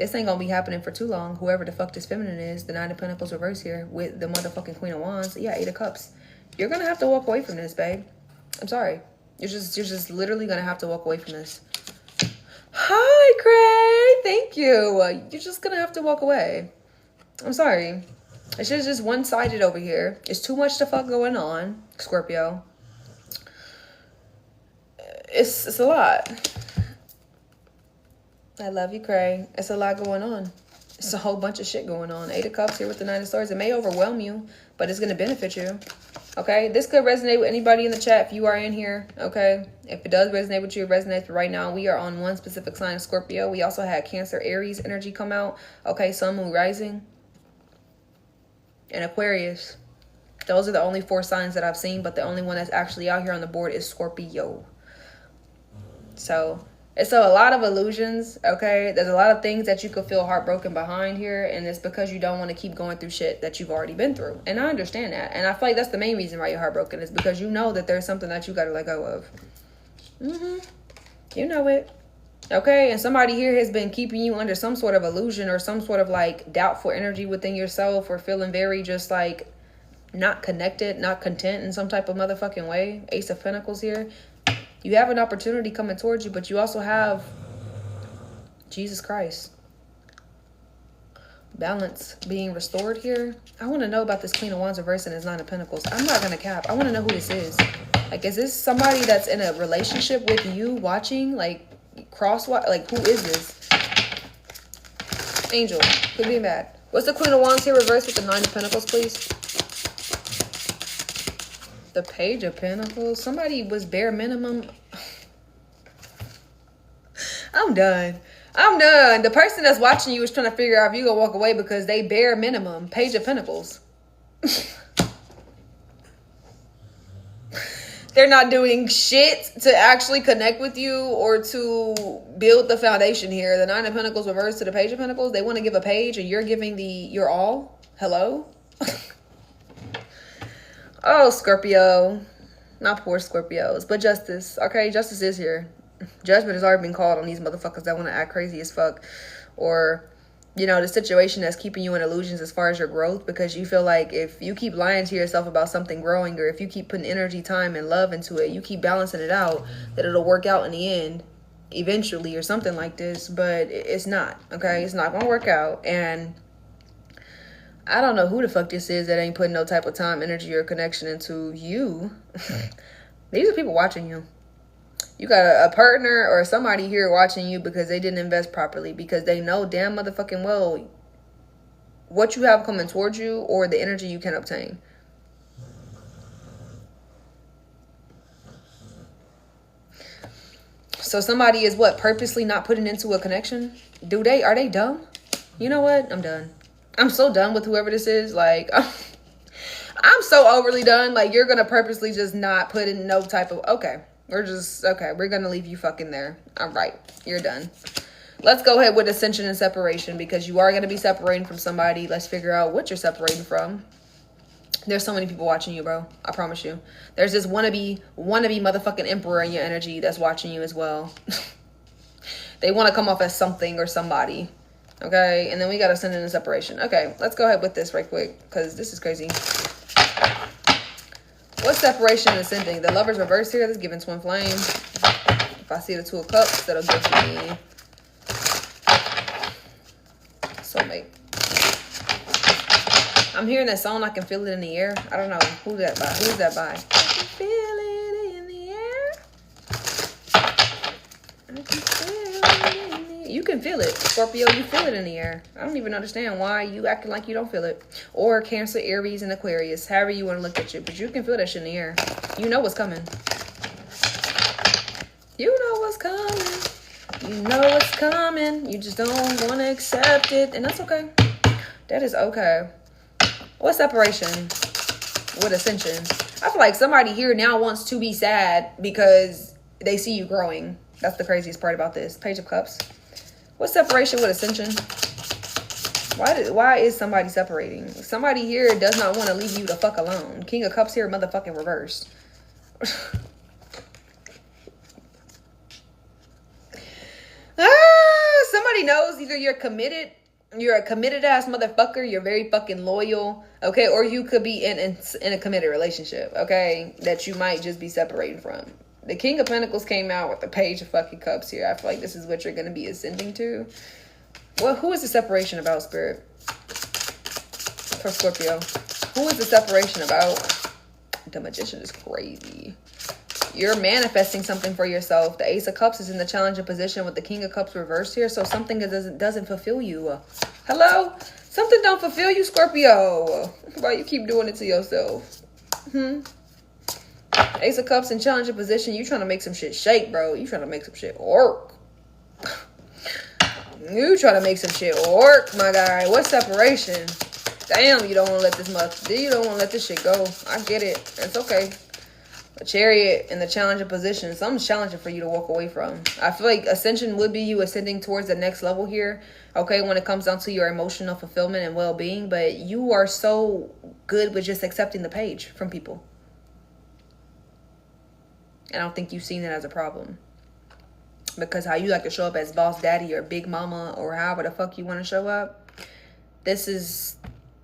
Speaker 1: This ain't gonna be happening for too long. Whoever the fuck this feminine is, the Nine of Pentacles reverse here with the motherfucking Queen of Wands. Yeah, Eight of Cups. You're gonna have to walk away from this, babe. I'm sorry. You're just literally gonna have to walk away from this. Hi, Craig. Thank you. You're just gonna have to walk away. I'm sorry. It's just one-sided over here. It's too much the fuck going on, Scorpio. It's a lot. I love you, Craig. It's a lot going on. It's a whole bunch of shit going on. Eight of Cups here with the Nine of Swords. It may overwhelm you, but it's going to benefit you. Okay? This could resonate with anybody in the chat if you are in here. Okay? If it does resonate with you, it resonates. But right now, we are on one specific sign of Scorpio. We also had Cancer, Aries energy come out. Okay? Sun, Moon, Rising. And Aquarius. Those are the only 4 signs that I've seen, but the only one that's actually out here on the board is Scorpio. So it's a lot of illusions, okay? There's a lot of things that you could feel heartbroken behind here, and it's because you don't want to keep going through shit that you've already been through. And I understand that. And I feel like that's the main reason why you're heartbroken, is because you know that there's something that you got to let go of. You know it. Okay? And somebody here has been keeping you under some sort of illusion or some sort of like doubtful energy within yourself, or feeling very just like not connected, not content in some type of motherfucking way. Ace of Pentacles here. You have an opportunity coming towards you, but you also have Jesus Christ. Balance being restored here. I want to know about this Queen of Wands reverse and this Nine of Pentacles. I'm not going to cap. I want to know who this is. Like, is this somebody that's in a relationship with you watching? Like, like, who is this? Angel. Could be mad. What's the Queen of Wands here reverse with the Nine of Pentacles, please? The Page of Pentacles. Somebody was bare minimum. I'm done. I'm done. The person that's watching you is trying to figure out if you gonna walk away because they bare minimum. Page of Pentacles. They're not doing shit to actually connect with you or to build the foundation here. The Nine of Pentacles reversed to the Page of Pentacles. They want to give a page and you're giving your all. Hello? Oh, Scorpio. Not poor Scorpios, but justice. Okay, justice is here. Judgment has already been called on these motherfuckers that want to act crazy as fuck. Or, you know, the situation that's keeping you in illusions as far as your growth, because you feel like if you keep lying to yourself about something growing, or if you keep putting energy, time, and love into it, you keep balancing it out, that it'll work out in the end eventually or something like this. But it's not, okay? It's not going to work out. And I don't know who the fuck this is that ain't putting no type of time, energy, or connection into you. These are people watching you. You got a partner or somebody here watching you because they didn't invest properly, because they know damn motherfucking well what you have coming towards you or the energy you can obtain. So somebody is what? Purposely not putting into a connection? Are they dumb? You know what? I'm done. I'm so done with whoever this is. Like, I'm so overly done. Like, you're going to purposely just not put in no type of, okay, we're going to leave you fucking there. All right, you're done. Let's go ahead with ascension and separation, because you are going to be separating from somebody. Let's figure out what you're separating from. There's so many people watching you, bro. I promise you. There's this wannabe motherfucking emperor in your energy that's watching you as well. They want to come off as something or somebody. Okay, and then we got ascending and separation. Okay, let's go ahead with this right quick, because this is crazy. What's separation and ascending? The Lover's reverse here. That's giving twin flame. If I see the Two of Cups, that'll give me soulmate. I'm hearing that song. I can feel it in the air. I don't know who's that by. Who's that by? I can feel it in the air. I can feel it in the air. You can feel it, Scorpio. You feel it in the air. I don't even understand why you acting like you don't feel it. Or Cancer, Aries, and Aquarius. However you want to look at you. But you can feel that shit in the air. You know what's coming. You know what's coming. You know what's coming. You just don't want to accept it. And that's okay. That is okay. What's separation with ascension? I feel like somebody here now wants to be sad because they see you growing. That's the craziest part about this. Page of Cups. What's separation with ascension? Why is somebody separating? Somebody here does not want to leave you the fuck alone. King of Cups here, motherfucking reversed. somebody knows either you're a committed ass motherfucker, you're very fucking loyal, okay, or you could be in a committed relationship, okay, that you might just be separating from. The King of Pentacles came out with the Page of fucking Cups here. I feel like this is what you're going to be ascending to. Well, who is the separation about, Spirit? For Scorpio. Who is the separation about? The Magician is crazy. You're manifesting something for yourself. The Ace of Cups is in the challenging position with the King of Cups reversed here. So something that doesn't fulfill you. Hello? Something don't fulfill you, Scorpio. Why you keep doing it to yourself? Ace of Cups in challenging position. You trying to make some shit shake, bro. You trying to make some shit work. You trying to make some shit work, my guy. What separation? Damn, you don't want to let this shit go. I get it. It's okay. A Chariot in the challenging position. Something's challenging for you to walk away from. I feel like ascension would be you ascending towards the next level here. Okay, when it comes down to your emotional fulfillment and well-being. But you are so good with just accepting the Page from people. I don't think you've seen it as a problem. Because how you like to show up as boss daddy or big mama or however the fuck you want to show up. This is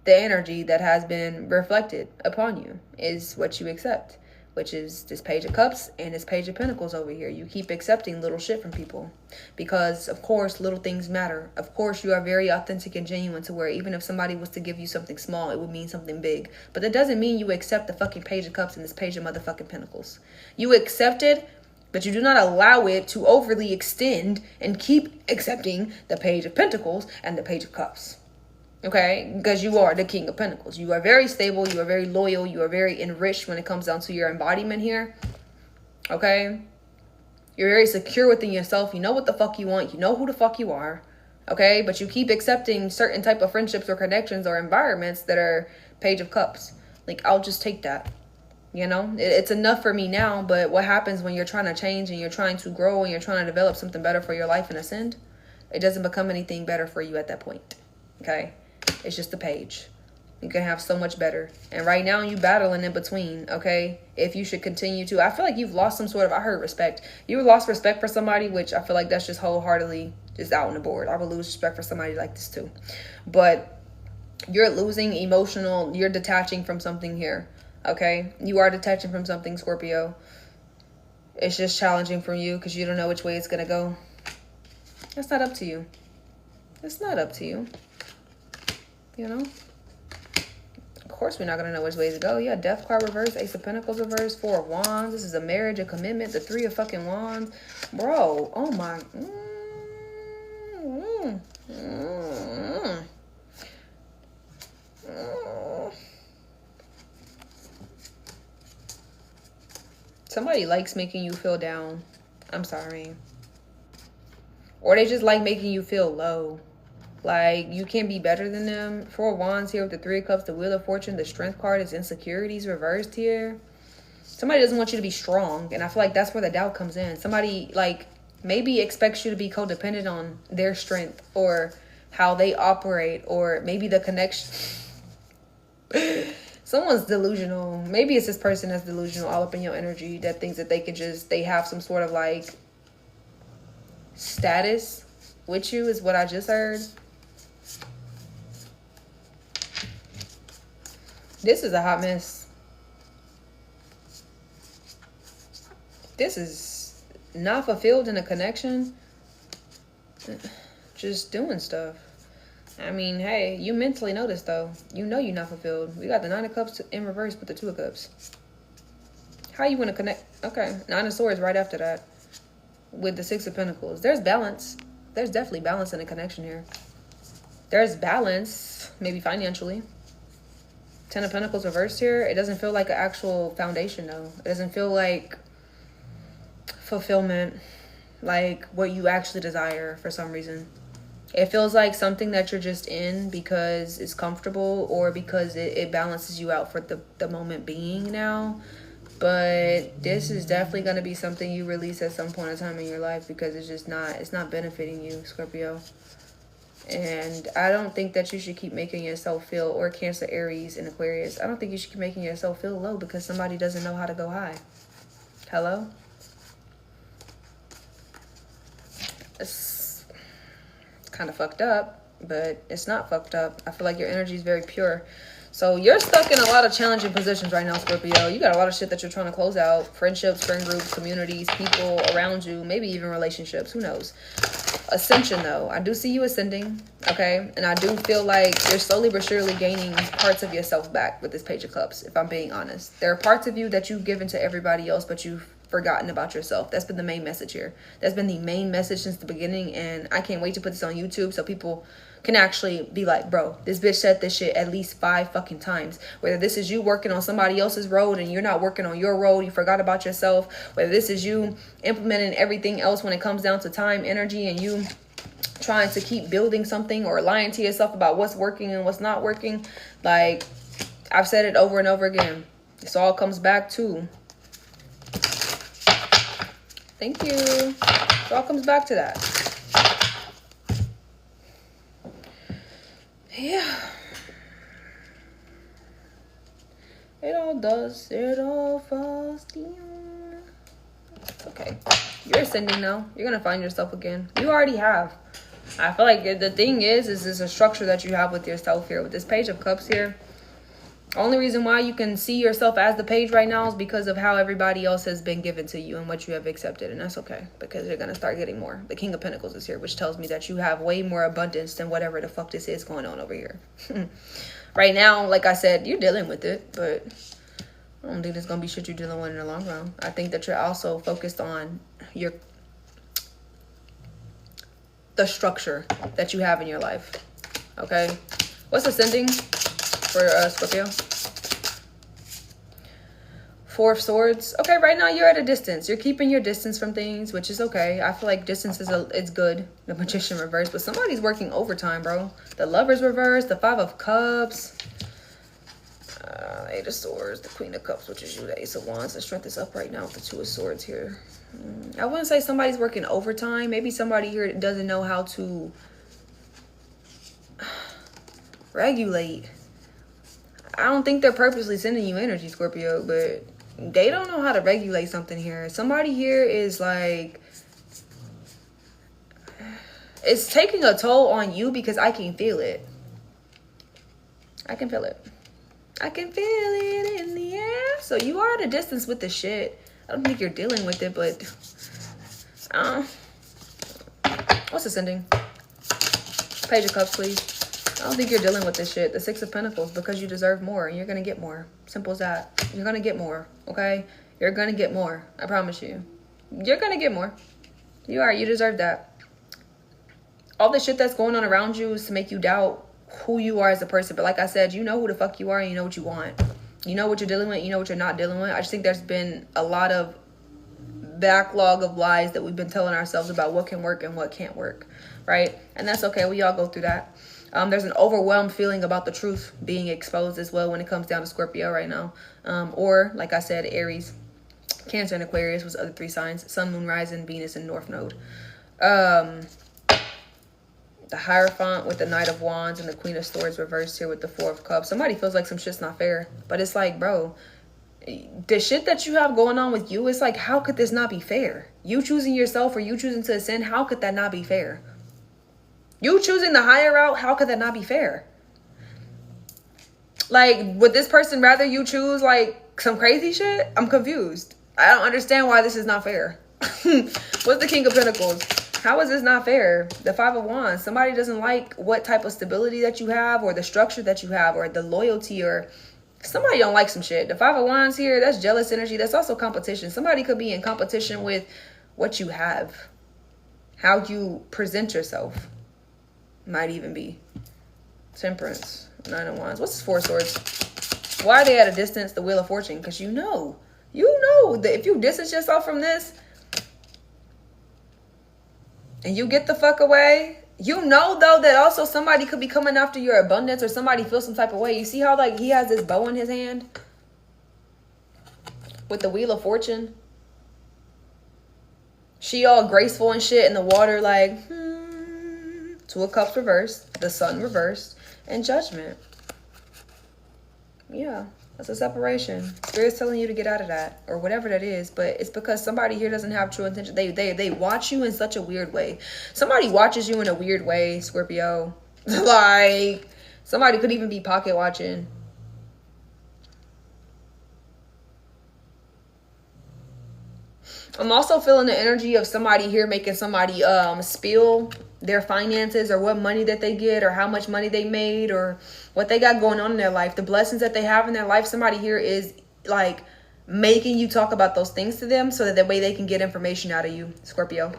Speaker 1: the energy that has been reflected upon you. Is what you accept. Which is this Page of Cups and this Page of Pentacles over here. You keep accepting little shit from people. Because, of course, little things matter. Of course, you are very authentic and genuine to where even if somebody was to give you something small, it would mean something big. But that doesn't mean you accept the fucking Page of Cups and this Page of motherfucking Pentacles. You accept it, but you do not allow it to overly extend and keep accepting the Page of Pentacles and the Page of Cups. Okay, because you are the King of Pentacles. You are very stable. You are very loyal. You are very enriched when it comes down to your embodiment here. Okay, you're very secure within yourself. You know what the fuck you want. You know who the fuck you are. Okay, but you keep accepting certain type of friendships or connections or environments that are Page of Cups. Like, I'll just take that. You know, it's enough for me now. But what happens when you're trying to change and you're trying to grow and you're trying to develop something better for your life and ascend? It doesn't become anything better for you at that point. Okay. It's just a Page. You can have so much better. And right now you battling in between, okay? If you should continue to. I feel like you've lost some sort of, I heard respect. You lost respect for somebody, which I feel like that's just wholeheartedly just out on the board. I would lose respect for somebody like this too. But you're losing emotional, you're detaching from something here, okay? You are detaching from something, Scorpio. It's just challenging for you because you don't know which way it's going to go. That's not up to you. It's not up to you. You know? Of course we're not going to know which way to go. Yeah, Death card reverse, Ace of Pentacles reverse, Four of Wands. This is a marriage, a commitment, the Three of fucking Wands. Bro, oh my. Somebody likes making you feel down. I'm sorry. Or they just like making you feel low. Like, you can't be better than them. Four of Wands here with the Three of Cups, the Wheel of Fortune. The Strength card is insecurities reversed here. Somebody doesn't want you to be strong. And I feel like that's where the doubt comes in. Somebody, like, maybe expects you to be codependent on their strength or how they operate. Or maybe the connection. Someone's delusional. Maybe it's this person that's delusional all up in your energy that thinks that they could just, they have some sort of, like, status with you is what I just heard. This is a hot mess. This is not fulfilled in a connection. Just doing stuff. I mean, hey, you mentally know this, though. You know you're not fulfilled. We got the Nine of Cups in reverse with the Two of Cups. How you want to connect? Okay, Nine of Swords right after that. With the Six of Pentacles. There's balance. There's definitely balance in a connection here. There's balance, maybe financially. Ten of Pentacles reversed here. It doesn't feel like an actual foundation, though. It doesn't feel like fulfillment, like what you actually desire for some reason. It feels like something that you're just in because it's comfortable or because it balances you out for the moment being now. But this is definitely going to be something you release at some point in time in your life because it's not benefiting you, Scorpio. And I don't think that you should keep making yourself feel, or Cancer, Aries, and Aquarius, I don't think you should keep making yourself feel low because somebody doesn't know how to go high. Hello? kind of fucked up, but it's not fucked up. I feel like your energy is very pure. So you're stuck in a lot of challenging positions right now, Scorpio. You got a lot of shit that you're trying to close out. Friendships, friend groups, communities, people around you, maybe even relationships. Who knows? Ascension, though. I do see you ascending, okay? And I do feel like you're slowly but surely gaining parts of yourself back with this Page of Cups, if I'm being honest. There are parts of you that you've given to everybody else, but you've forgotten about yourself. That's been the main message here. That's been the main message since the beginning, and I can't wait to put this on YouTube so people can actually be like, bro, this bitch said this shit at least 5 fucking times. Whether this is you working on somebody else's road and you're not working on your road, you forgot about yourself. Whether this is you implementing everything else when it comes down to time, energy, and you trying to keep building something or lying to yourself about what's working and what's not working. Like, I've said it over and over again. This all comes back to, thank you. It all comes back to that. Yeah. It all does. It all falls down. Okay. You're ascending now. You're going to find yourself again. You already have. I feel like the thing is there's a structure that you have with yourself here. With this Page of Cups here. Only reason why you can see yourself as the page right now is because of how everybody else has been given to you and what you have accepted. And that's okay, because you're going to start getting more. The King of Pentacles is here, which tells me that you have way more abundance than whatever the fuck this is going on over here. Right now, like I said, you're dealing with it, but I don't think there's going to be shit you're dealing with in the long run. I think that you're also focused on the structure that you have in your life. Okay? What's ascending for Scorpio? 4 of Swords. Okay, right now you're at a distance. You're keeping your distance from things, which is okay. I feel like distance is it's good. The Magician reversed, but somebody's working overtime, bro. The Lovers reversed. The 5 of Cups. 8 of Swords. The Queen of Cups, which is you. The Ace of Wands. The Strength is up right now with the 2 of Swords here. I wouldn't say somebody's working overtime. Maybe somebody here doesn't know how to regulate. I don't think they're purposely sending you energy, Scorpio, but they don't know how to regulate something here. Somebody here is like, it's taking a toll on you because I can feel it. I can feel it. I can feel it in the air. So you are at a distance with the shit. I don't think you're dealing with it, but what's ascending? Page of Cups, please. I don't think you're dealing with this shit. The 6 of Pentacles, because you deserve more and you're going to get more. Simple as that. You're going to get more, okay? You're going to get more. I promise you. You're going to get more. You are. You deserve that. All the shit that's going on around you is to make you doubt who you are as a person. But like I said, you know who the fuck you are and you know what you want. You know what you're dealing with. You know what you're not dealing with. I just think there's been a lot of backlog of lies that we've been telling ourselves about what can work and what can't work, right? And that's okay. We all go through that. There's an overwhelmed feeling about the truth being exposed as well when it comes down to Scorpio right now. Or, like I said, Aries, Cancer, and Aquarius was other 3 signs. Sun, Moon, Rising, Venus, and North Node. The Hierophant with the Knight of Wands and the Queen of Swords reversed here with the 4 of Cups. Somebody feels like some shit's not fair. But it's like, bro, the shit that you have going on with you, it's like, how could this not be fair? You choosing yourself or you choosing to ascend, how could that not be fair? You choosing the higher route, how could that not be fair? Like, would this person rather you choose, like, some crazy shit? I'm confused. I don't understand why this is not fair. What's the King of Pentacles? How is this not fair? The 5 of Wands. Somebody doesn't like what type of stability that you have or the structure that you have or the loyalty, or somebody don't like some shit. The 5 of Wands here, that's jealous energy. That's also competition. Somebody could be in competition with what you have. How you present yourself. Might even be. Temperance. 9 of Wands. What's this 4 of Swords? Why are they at a distance? The Wheel of Fortune. Because you know that if you distance yourself from this and you get the fuck away, you know though that also somebody could be coming after your abundance, or somebody feels some type of way. You see how like he has this bow in his hand with the Wheel of Fortune? She all graceful and shit in the water, like 2 of Cups reversed, the Sun reversed, and Judgment. Yeah. That's a separation. Spirit's telling you to get out of that or whatever that is. But it's because somebody here doesn't have true intention. They watch you in such a weird way. Somebody watches you in a weird way, Scorpio. Like, somebody could even be pocket watching. I'm also feeling the energy of somebody here making somebody spill their finances or what money that they get or how much money they made or what they got going on in their life, the blessings that they have in their life. Somebody here is like making you talk about those things to them so that way they can get information out of you, Scorpio.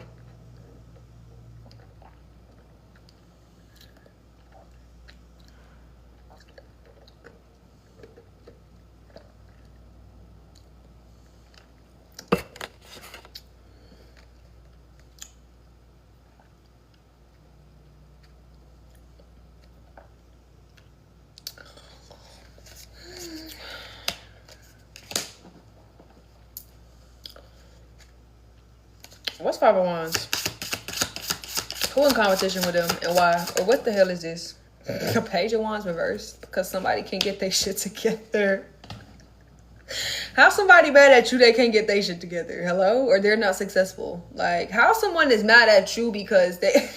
Speaker 1: What's Five of Wands? Who in competition with them and why? Or what the hell is this? A Page of Wands reversed because somebody can't get their shit together. How somebody mad at you they can't get their shit together? Hello? Or they're not successful? Like, how someone is mad at you because they...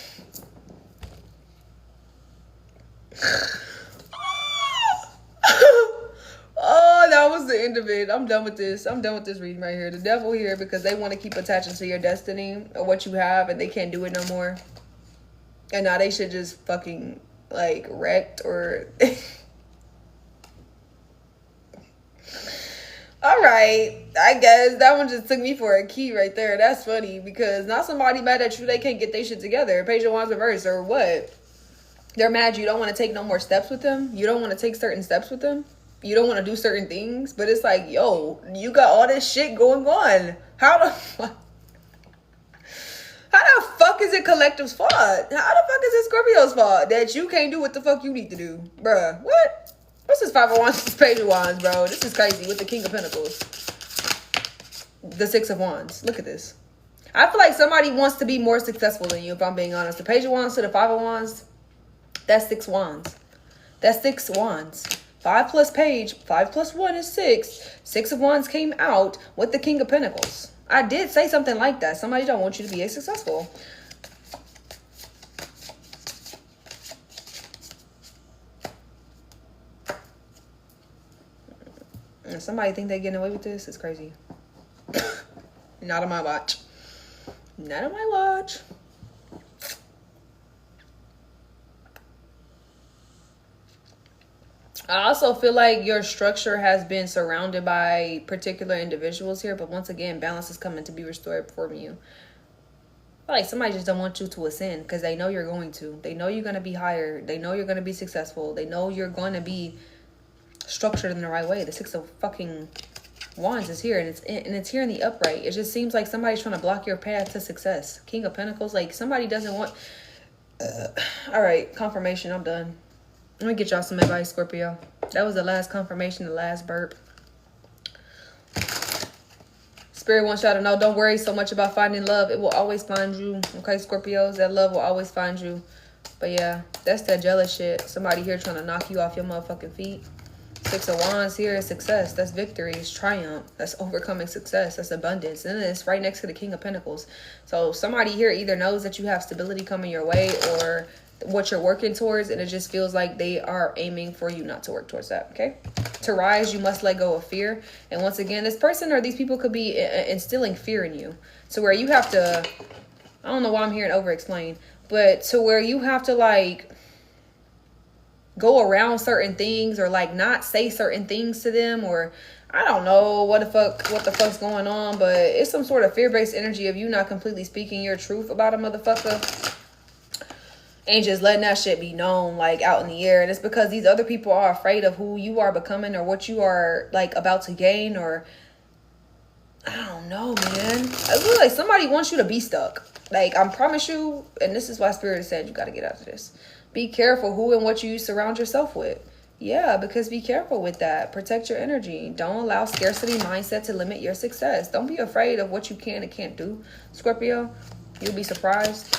Speaker 1: Oh, that was the end of it. I'm done with this. I'm done with this reading right here. The devil here because they want to keep attaching to your destiny or what you have and they can't do it no more. And now they should just fucking like wrecked or... All right. I guess that one just took me for a key right there. That's funny because now somebody mad at you. They can't get their shit together. Page of Wands reverse or what? They're mad you don't want to take no more steps with them. You don't want to take certain steps with them. You don't want to do certain things, but it's like, yo, you got all this shit going on. How the fuck is it Collective's fault? How the fuck is it Scorpio's fault that you can't do what the fuck you need to do? Bruh, what? What's this Five of Wands? This Page of Wands, bro. This is crazy with the King of Pentacles. The Six of Wands. Look at this. I feel like somebody wants to be more successful than you, if I'm being honest. The Page of Wands to the Five of Wands, that's 6 wands. That's 6 wands. 5 plus Page, 5 plus 1 is 6. 6 of Wands came out with the King of Pentacles. I did say something like that. Somebody don't want you to be successful. And somebody think they're getting away with this? It's crazy. Not on my watch. Not on my watch. I also feel like your structure has been surrounded by particular individuals here, but once again, balance is coming to be restored for you. I feel like somebody just don't want you to ascend because they know you're going to. They know you're going to be higher. They know you're going to be successful. They know you're going to be structured in the right way. The Six of fucking Wands is here, and it's here in the upright. It just seems like somebody's trying to block your path to success. King of Pentacles, like somebody doesn't want... All right, confirmation. I'm done. Let me get y'all some advice, Scorpio. That was the last confirmation, the last burp. Spirit wants y'all to know, don't worry so much about finding love. It will always find you. Okay, Scorpios, that love will always find you. But yeah, that's that jealous shit. Somebody here trying to knock you off your motherfucking feet. Six of Wands here is success. That's victory. It's triumph. That's overcoming success. That's abundance. And then it's right next to the King of Pentacles. So somebody here either knows that you have stability coming your way or what you're working towards, and it just feels like they are aiming for you not to work towards that. Okay, to rise you must let go of fear. And once again, this person or these people could be instilling fear in you to where you have to, I don't know why I'm hearing over explain, but to where you have to like go around certain things or like not say certain things to them, or I don't know what the fuck's going on, but it's some sort of fear-based energy of you not completely speaking your truth about a motherfucker and just letting that shit be known, like, out in the air. And it's because these other people are afraid of who you are becoming or what you are, like, about to gain, or I don't know, man. I feel like somebody wants you to be stuck. Like, I promise you, and this is why Spirit said you got to get out of this. Be careful who and what you surround yourself with. Yeah, because be careful with that. Protect your energy. Don't allow scarcity mindset to limit your success. Don't be afraid of what you can and can't do, Scorpio. You'll be surprised.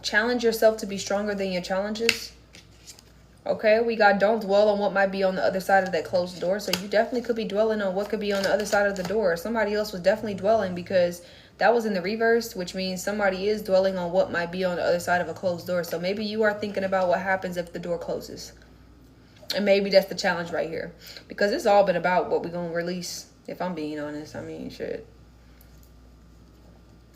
Speaker 1: Challenge yourself to be stronger than your challenges. Okay, we got don't dwell on what might be on the other side of that closed door. So you definitely could be dwelling on what could be on the other side of the door. Somebody else was definitely dwelling, because that was in the reverse, which means somebody is dwelling on what might be on the other side of a closed door. So maybe you are thinking about what happens if the door closes. And maybe that's the challenge right here, because it's all been about what we're going to release. If I'm being honest, I mean, shit.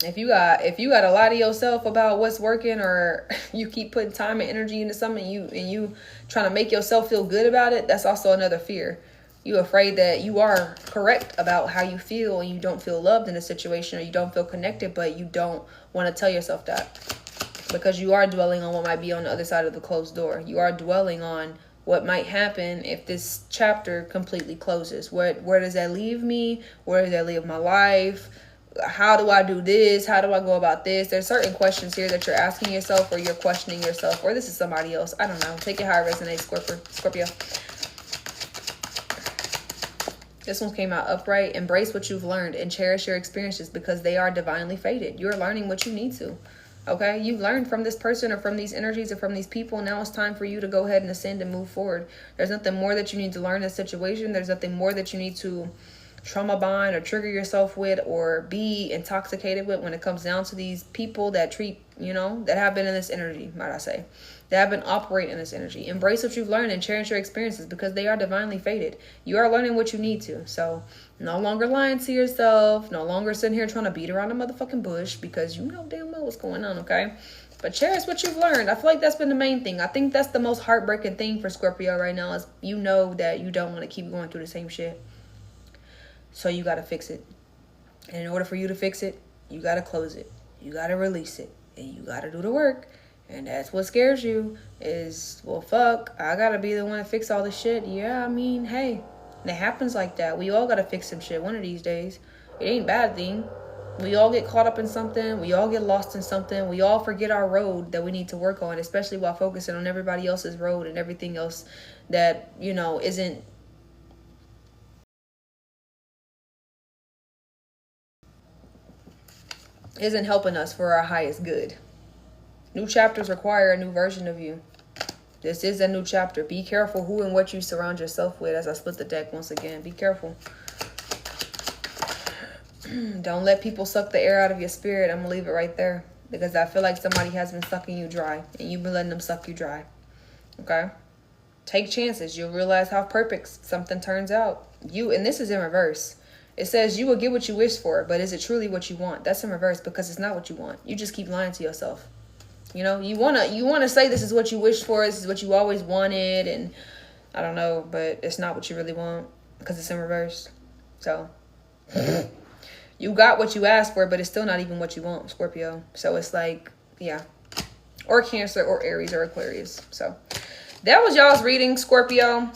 Speaker 1: If you got a lot of yourself about what's working, or you keep putting time and energy into something, and you trying to make yourself feel good about it, that's also another fear. You're afraid that you are correct about how you feel, and you don't feel loved in a situation, or you don't feel connected, but you don't want to tell yourself that, because you are dwelling on what might be on the other side of the closed door. You are dwelling on what might happen if this chapter completely closes. Where does that leave me? Where does that leave my life? How do I do this? How do I go about this? There's certain questions here that you're asking yourself, or you're questioning yourself, or this is somebody else. I don't know. Take it how it resonates, Scorpio. This one came out upright. Embrace what you've learned and cherish your experiences, because they are divinely fated. You're learning what you need to. Okay? You've learned from this person, or from these energies, or from these people. Now it's time for you to go ahead and ascend and move forward. There's nothing more that you need to learn in this situation. There's nothing more that you need to trauma bond or trigger yourself with, or be intoxicated with, when it comes down to these people that treat, that have been in this energy, might I say, that have been operating in this energy. Embrace what you've learned and cherish your experiences, because they are divinely fated. You are learning what you need to. So no longer lying to yourself, no longer sitting here trying to beat around the motherfucking bush, because you know damn well what's going on. Okay, but cherish what you've learned. I feel like that's been the main thing. I think that's the most heartbreaking thing for Scorpio right now, is that you don't want to keep going through the same shit. So you got to fix it. And in order for you to fix it, you got to close it. You got to release it. And you got to do the work. And that's what scares you, is, well, fuck, I got to be the one to fix all this shit. Yeah, I mean, hey, it happens like that. We all got to fix some shit one of these days. It ain't a bad thing. We all get caught up in something. We all get lost in something. We all forget our road that we need to work on, especially while focusing on everybody else's road and everything else that, isn't helping us for our highest good. New chapters require a new version of you. This is a new chapter. Be careful who and what you surround yourself with. As I split the deck once again, be careful. Don't let people suck the air out of your spirit. I'm gonna leave it right there, because I feel like somebody has been sucking you dry, and you've been letting them suck you dry. Okay? Take chances. You'll realize how perfect something turns out. And this is in reverse. It says you will get what you wish for, but is it truly what you want? That's in reverse, because it's not what you want. You just keep lying to yourself. You wanna say this is what you wish for, this is what you always wanted, and I don't know, but it's not what you really want, because it's in reverse. So you got what you asked for, but it's still not even what you want, Scorpio. So it's like, yeah. Or Cancer, or Aries, or Aquarius. So that was y'all's reading, Scorpio.